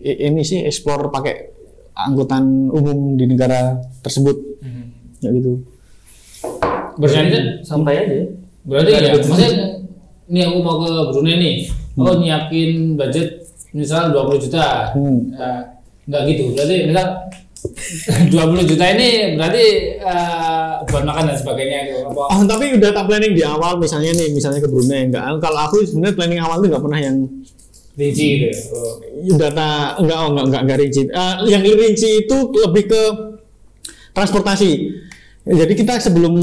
Speaker 1: ini sih explore pakai angkutan umum di negara tersebut, ya gitu.
Speaker 3: Berarti
Speaker 2: sampai aja.
Speaker 3: Berarti ya, maksudnya ini aku mau ke Brunei nih, nyiapin budget misal 20 juta, nggak gitu, berarti misal 20 juta ini berarti buat makan dan sebagainya itu apa?
Speaker 1: Tapi udah tak planning di awal, misalnya ke Brunei, kalau aku sebenarnya planning awal tuh nggak pernah yang
Speaker 3: rinci gitu.
Speaker 1: Udah enggak rinci. Yang rinci itu lebih ke transportasi. Jadi kita sebelum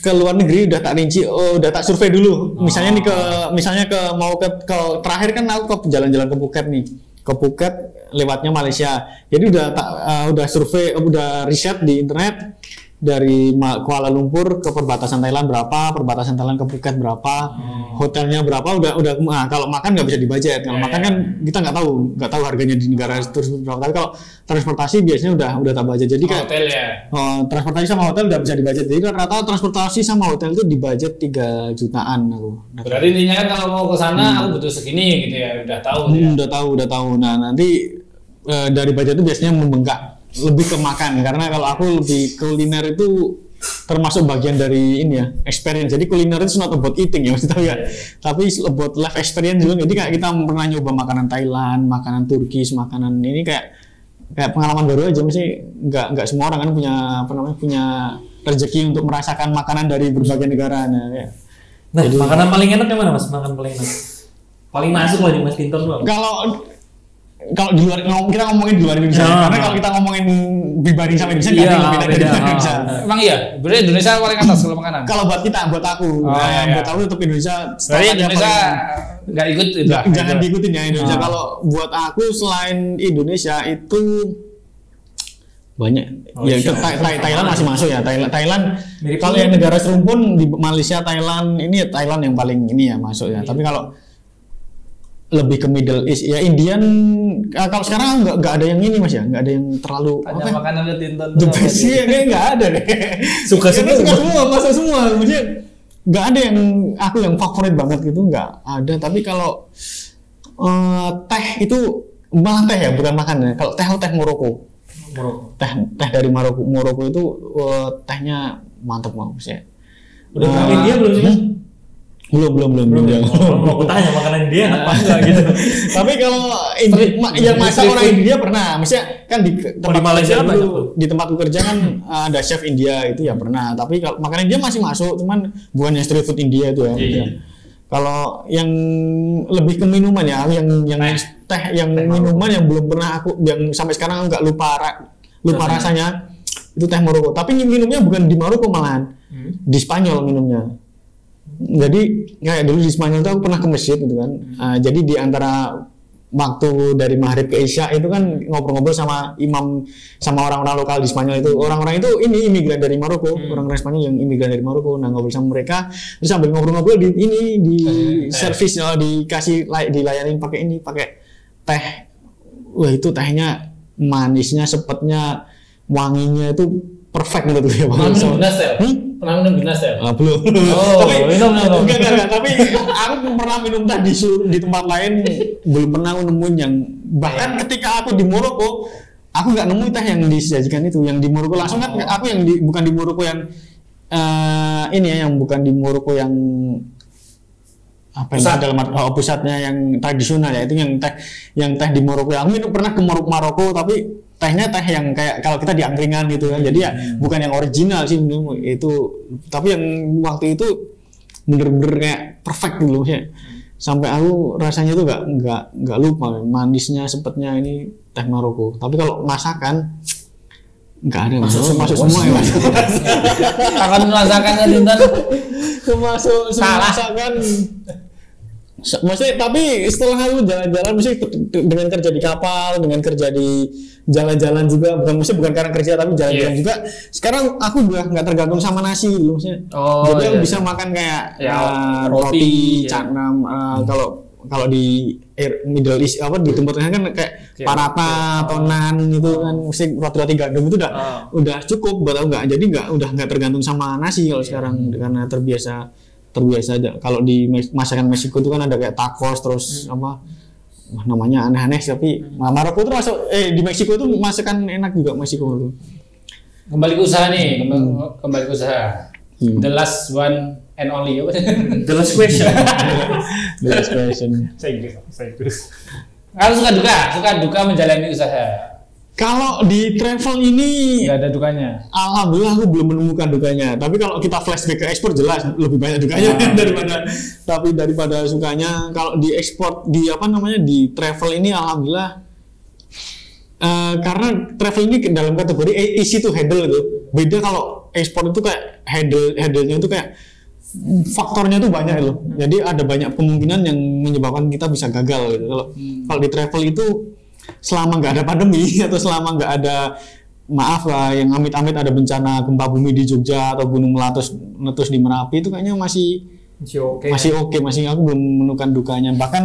Speaker 1: ke luar negeri udah tak rinci, udah tak survei dulu. Misalnya mau ke terakhir kan aku jalan-jalan ke Phuket nih. Ke Phuket lewatnya Malaysia. Jadi udah survei, udah riset di internet dari Kuala Lumpur ke perbatasan Thailand berapa, perbatasan Thailand ke Phuket berapa, hotelnya berapa, udah kalau makan nggak bisa dibudget. Kalau makan kan kita nggak tahu harganya di negara tersebut berapa. Tapi kalau transportasi biasanya udah tak budget. Jadi kayak
Speaker 3: hotel ya.
Speaker 1: Transportasi sama hotel udah bisa dibudget. Jadi rata-rata transportasi sama hotel itu dibudget 3 jutaan aku.
Speaker 3: Berarti intinya kan kalau mau ke sana aku butuh segini gitu ya, udah tahu.
Speaker 1: Udah tahu. Nah, nanti dari budget itu biasanya membengkak lebih ke makan, karena kalau aku lebih kuliner itu termasuk bagian dari ini ya, experience. Jadi kuliner itu not about eating ya, mesti tahu ya. Tapi about life experience juga. Jadi kayak kita pernah nyoba makanan Thailand, makanan Turkis, makanan ini kayak pengalaman baru aja. Mesti nggak semua orang kan punya rezeki untuk merasakan makanan dari berbagai negara. Nah,
Speaker 2: jadi, makanan paling enak yang mana Mas? Makanan paling enak. Paling masuk lah di Mas Tinton doang.
Speaker 1: Kalau di luar kita ngomongin di luar Indonesia, karena kalau kita ngomongin dibanding sama Indonesia nggak ada beda dari Indonesia.
Speaker 3: Emang iya, berarti Indonesia paling atas kalau makanan.
Speaker 1: Kalau buat aku, buat aku tetap Indonesia.
Speaker 3: Berarti Indonesia nggak ikut itu.
Speaker 1: Jangan diikutin ya Indonesia. Kalau buat aku selain Indonesia itu banyak. Thailand masih masuk ya. Thailand kalau yang negara serumpun di Malaysia, Thailand yang paling ini ya masuk ya. Tapi kalau lebih ke Middle East ya, Indian kalau sekarang nggak ada yang ini Mas ya, nggak ada yang terlalu
Speaker 2: makanan Tinton
Speaker 1: sih nggak ada deh.
Speaker 2: suka semua
Speaker 1: masuk semua, maksudnya nggak ada yang aku yang favorit banget gitu, nggak ada. Tapi kalau teh itu malah teh ya, bukan makan ya. Kalau teh Maroko. Teh dari Maroko itu tehnya mantap banget ya.
Speaker 2: Udah pernah India belum sih?
Speaker 1: Belum.
Speaker 2: Mau tanya makanan India apa enggak gitu.
Speaker 1: Tapi kalau yang masak orang India pernah, misalnya kan di tempat
Speaker 2: Malaysia
Speaker 1: di tempatku kerja kan ada chef India itu ya pernah. Tapi kalau makanan India masih masuk, cuman bukan yang street food India itu ya. Iya. Kalau yang lebih ke minuman ya, yang teh, yang minuman yang belum pernah yang sampai sekarang nggak lupa rasanya itu teh Maroko. Tapi minumnya bukan di Maroko malahan, di Spanyol minumnya. Jadi kayak dulu di Spanyol tuh aku pernah ke masjid gitu kan. Jadi di antara waktu dari maghrib ke isya itu kan ngobrol-ngobrol sama imam, sama orang-orang lokal di Spanyol itu. Orang-orang itu ini imigran dari Maroko, orang-orang Spanyol yang imigran dari Maroko. Nah, ngobrol sama mereka, terus sambil ngobrol-ngobrol di servis, dilayanin pakai teh. Wah, itu tehnya manisnya, sepetnya, wanginya itu perfect menurut gue.
Speaker 3: Pernah minum Guinness ya?
Speaker 1: Belum. Enggak. Tapi aku pernah minum teh di tempat lain, belum pernah nemuin yang. Bahkan ketika aku di Maroko, aku nggak nemu teh yang disajikan itu. Yang di Maroko langsung kan aku yang bukan di Maroko yang ini ya, yang bukan di Maroko yang apa dalam pusatnya yang tradisional ya, itu yang teh di Maroko. Aku pernah ke Maroko tapi tehnya teh yang kayak kalau kita di angkringan gitu kan. Jadi ya bukan yang original sih itu, tapi yang waktu itu bener-bener kayak perfect gitu ya. sampai aku rasanya tuh nggak lupa manisnya sepetnya ini teh Maroko. Tapi kalau masakan nggak ada, masuk semua ya.
Speaker 3: Akan masakannya Dinten
Speaker 1: masuk semua masakan. Maksudnya tapi setelah aku jalan-jalan, maksudnya dengan kerja di kapal, dengan kerja di jalan-jalan juga, bukan karena kerja tapi jalan-jalan juga. Sekarang aku udah nggak tergantung sama nasi gitu, maksudnya. Jadi aku bisa makan kayak roti, caknam. Kalau di Middle East di Timur Tengah kan kayak paratha atau nan gitu kan, mesti roti-roti gandum itu udah cukup buat aku udah nggak tergantung sama nasi kalau sekarang karena terbiasa aja. Kalau di masakan Meksiko itu kan ada kayak tacos terus namanya aneh-aneh, tapi Maroko itu masuk di Meksiko itu masakan enak juga Meksiko itu.
Speaker 3: Kembali ke usaha nih, kembali ke usaha. The last one and only.
Speaker 2: The last question.
Speaker 1: The last question.
Speaker 2: Saya Inggris.
Speaker 3: Kalau suka duka menjalani usaha.
Speaker 1: Kalau di travel ini
Speaker 3: nggak ada dukanya.
Speaker 1: Alhamdulillah aku belum menemukan dukanya. Tapi kalau kita flashback ke ekspor jelas lebih banyak dukanya daripada sukanya. Kalau di ekspor di travel ini alhamdulillah karena travel ini dalam kategori easy to handle gitu. Beda kalau ekspor itu kayak handle-nya itu kayak faktornya tuh banyak loh. Jadi ada banyak kemungkinan yang menyebabkan kita bisa gagal gitu. Kalau di travel itu selama nggak ada pandemi atau selama nggak ada yang amit-amit ada bencana gempa bumi di Jogja atau gunung meletus di Merapi itu kayaknya masih oke, masih aku belum menemukan dukanya. Bahkan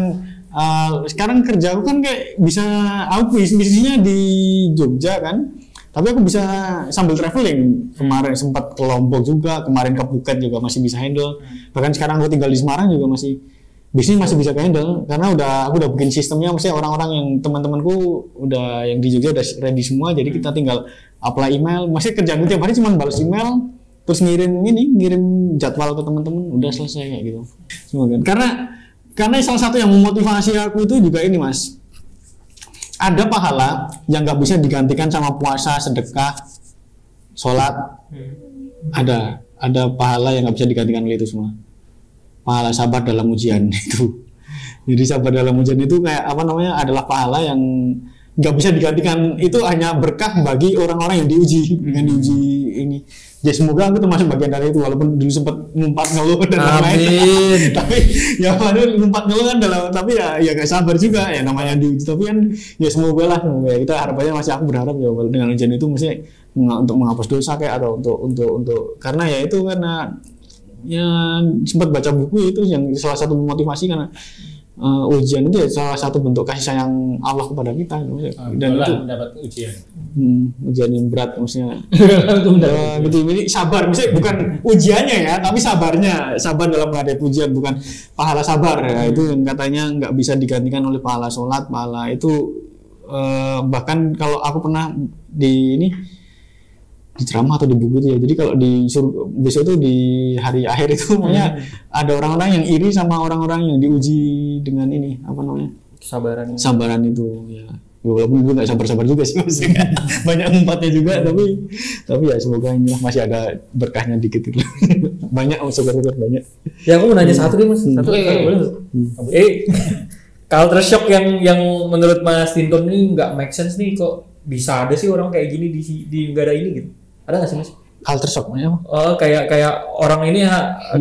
Speaker 1: sekarang kerja aku kan kayak bisa aku bisnisnya di Jogja kan, tapi aku bisa sambil traveling. Kemarin sempat ke Lombok juga, kemarin ke Phuket juga masih bisa handle. Bahkan sekarang aku tinggal di Semarang juga bisnis masih bisa handle karena aku udah bikin sistemnya. Maksudnya orang-orang yang teman-temanku yang di Jogja udah ready semua, jadi kita tinggal apply email. Maksudnya kerjaan tiap hari cuma balas email terus ngirim jadwal ke teman-teman, udah selesai kayak gitu. Karena salah satu yang memotivasi aku itu juga ini Mas, ada pahala yang nggak bisa digantikan sama puasa, sedekah, sholat. Ada pahala yang nggak bisa digantikan oleh itu semua. Pahala sabar dalam ujian itu. Jadi sabar dalam ujian itu kayak adalah pahala yang nggak bisa digantikan. Itu hanya berkah bagi orang-orang yang diuji dengan diuji ini. Ya semoga aku termasuk bagian dari itu, walaupun dulu sempat ngumpat ngeluh dan lain-lain. Tapi ya ngumpat ngeluh kan tapi ya gak sabar juga ya namanya diuji. Tapi kan ya semoga lah, kita harapannya aku berharap ya dengan ujian itu mesti untuk menghapus dosa kayak atau untuk karena ya itu karena ya sempat baca buku itu yang salah satu motivasi karena ujian itu ya salah satu bentuk kasih sayang Allah kepada kita dan itu
Speaker 3: mendapat ujian
Speaker 1: yang berat maksudnya gitu. Ini sabar misalnya bukan ujiannya ya, tapi sabar dalam menghadapi ujian, bukan pahala sabar ya. Itu yang katanya nggak bisa digantikan oleh pahala sholat, pahala itu bahkan kalau aku pernah di ceramah atau di buku itu ya. Jadi kalau besok itu di hari akhir itu pokoknya ada orang-orang yang iri sama orang-orang yang diuji dengan ini kesabaran itu ya. Walaupun gue nggak sabar-sabar juga sih maksudnya. Banyak empatnya juga tapi ya semoga inilah masih ada berkahnya dikit gitu. Banyak syukur-syukur banyak.
Speaker 2: Ya aku mau nanya satu nih Mas. Culture shock yang menurut Mas Tinton ini nggak make sense nih, kok bisa ada sih orang kayak gini di negara ini gitu. Ada nggak sih Mas?
Speaker 1: Culture shock maksudnya
Speaker 2: apa? Kayak orang ini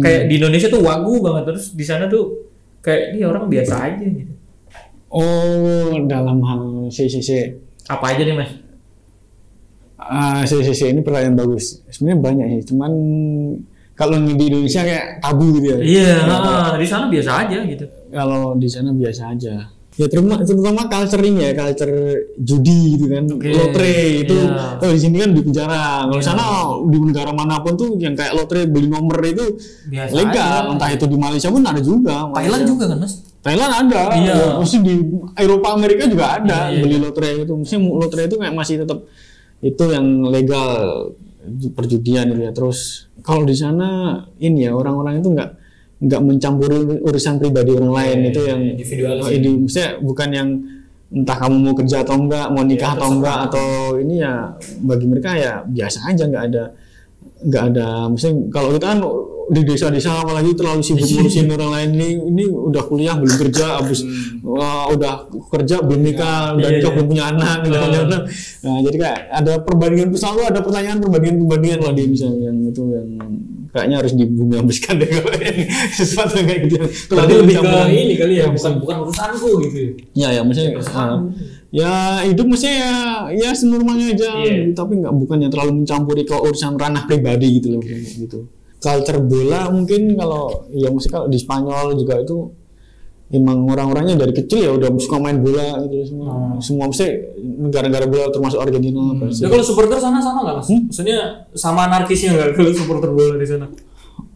Speaker 2: kayak di Indonesia tuh wagu banget, terus di sana tuh kayak ini orang biasa aja gitu.
Speaker 1: Dalam hal CCC
Speaker 2: apa aja nih Mas?
Speaker 1: CCC ini pertanyaan bagus. Sebenarnya banyak sih, cuman kalau di Indonesia kayak tabu gitu ya.
Speaker 2: Iya, di sana biasa aja gitu.
Speaker 1: Kalau di sana biasa aja. Ya terutama culture judi gitu kan, lotre itu. Kalau di sini kan di penjara. Kalau sana di negara manapun tuh yang kayak lotre beli nomor itu biasa legal. Entah itu di Malaysia pun ada juga.
Speaker 2: Thailand juga kan Mas?
Speaker 1: Thailand ada. Iya. Mesti di Eropa Amerika juga ada beli lotre itu. Mesti lotre itu kayak masih tetap itu yang legal perjudian gitu ya. Terus kalau di sana ini ya orang-orang itu nggak mencampuri urusan pribadi orang lain, itu yang maksudnya bukan yang entah kamu mau kerja atau enggak, mau nikah atau enggak atau ini ya bagi mereka ya biasa aja, nggak ada maksudnya kalau kita kan di desa-desa apalagi terlalu sibuk ngurusin orang lain. Ini udah kuliah belum kerja, habis udah kerja belum nikah, udah nikah belum punya anak. Nah jadi kayak ada perbandingan, selalu ada perbandingan lah dia misalnya yang itu yang kayaknya harus dibumi habiskan deh kalau sesuatu kayak gitu.
Speaker 2: Berarti lebih ke ini kali ya, bukan urusanku gitu.
Speaker 1: Ya maksudnya ya hidup maksudnya ya senormalnya aja, tapi bukannya terlalu mencampuri ke urusan ranah pribadi gitu loh gitu. Culture bola mungkin kalau ya mesti kalau di Spanyol juga itu emang orang-orangnya dari kecil ya udah suka main bola gitu semua mesti negara-negara bola termasuk Argentina.
Speaker 2: Ya kalau supporter sana sama nggak mas? Maksudnya sama anarkisnya nggak kalau supporter bola di sana?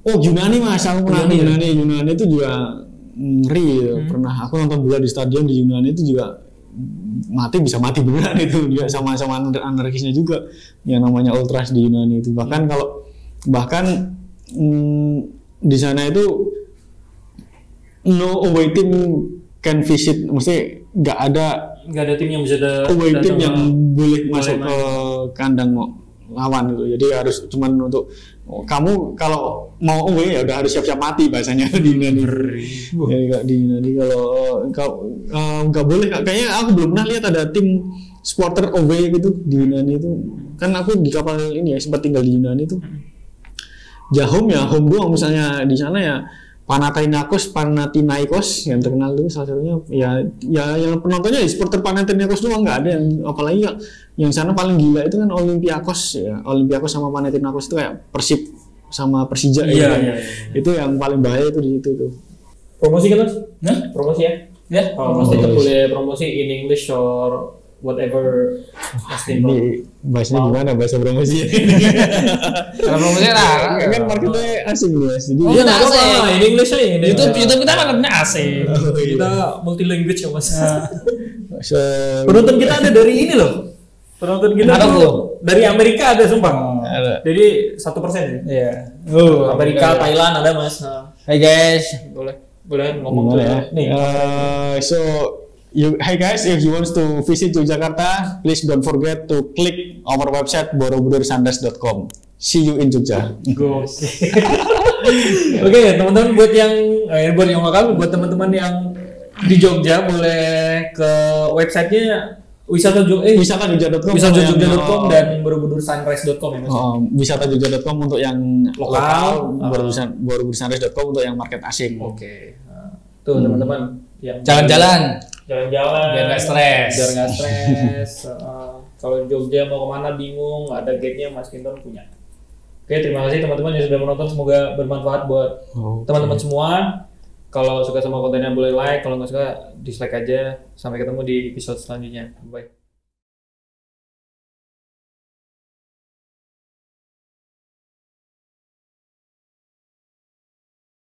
Speaker 1: Oh Yunani mas, aku pernah Yunani itu juga ngeri ya. Pernah aku nonton bola di stadion di Yunani itu juga bisa mati beneran itu juga sama anarkisnya juga yang namanya ultras di Yunani itu bahkan di sana itu no away team can visit, mesti nggak ada
Speaker 2: tim yang bisa
Speaker 1: away team yang boleh masuk ke kandang lawan gitu. Jadi harus cuman untuk kamu kalau mau away ya udah harus siap-siap mati bahasanya di Yunani. Ya di Yunani kalau nggak boleh, kayaknya aku belum pernah lihat ada tim supporter away gitu di Yunani itu. Kan aku di kapal ini ya sempat tinggal di Yunani itu. Home doang misalnya di sana ya. Panathinaikos yang terkenal itu salah satunya ya yang penontonnya supporter Panathinaikos doang, nggak ada yang apalagi yang sana paling gila itu kan Olympiakos sama Panathinaikos itu kayak Persib sama Persija itu yang paling bahaya itu di situ tuh.
Speaker 2: Promosi kan mas? Promosi ya? Promosi tetap boleh promosi in English or whatever.
Speaker 1: Ini bahasanya gimana bahasa promosi?
Speaker 3: Kalau promosi lah
Speaker 1: kan marketnya asing mas. Jadi
Speaker 2: nggak apa-apa in English aja.
Speaker 3: YouTube kita marketnya asing.
Speaker 2: Kita multi language ya mas. Penonton kita ada dari ini loh. Penonton kita dari Amerika ada sumpah. Jadi 1% ya. Iya. Amerika, Thailand ada mas.
Speaker 3: Hai guys.
Speaker 2: Boleh ngomong
Speaker 1: ya. Nih. Hi guys, if you want to visit Yogyakarta, please don't forget to click our website borobudursunrise.com. See you in Jogja.
Speaker 2: Oke, teman-teman buat yang lokal, buat teman-teman yang di Jogja boleh ke websitenya wisata.jogja.com dan borobudursunrise.com ya mas.
Speaker 1: Wisata.jogja.com untuk yang lokal, borobudursunrise.com untuk yang market asing.
Speaker 2: Oke. Tuh teman-teman yang
Speaker 3: jalan-jalan biar nggak stres.
Speaker 2: Kalau Jogja mau kemana bingung, ada gate-nya Mas Kinton punya. Oke, terima kasih teman-teman yang sudah menonton, semoga bermanfaat buat teman-teman semua. Kalau suka sama kontennya boleh like, kalau nggak suka dislike aja. Sampai ketemu di episode selanjutnya. Bye.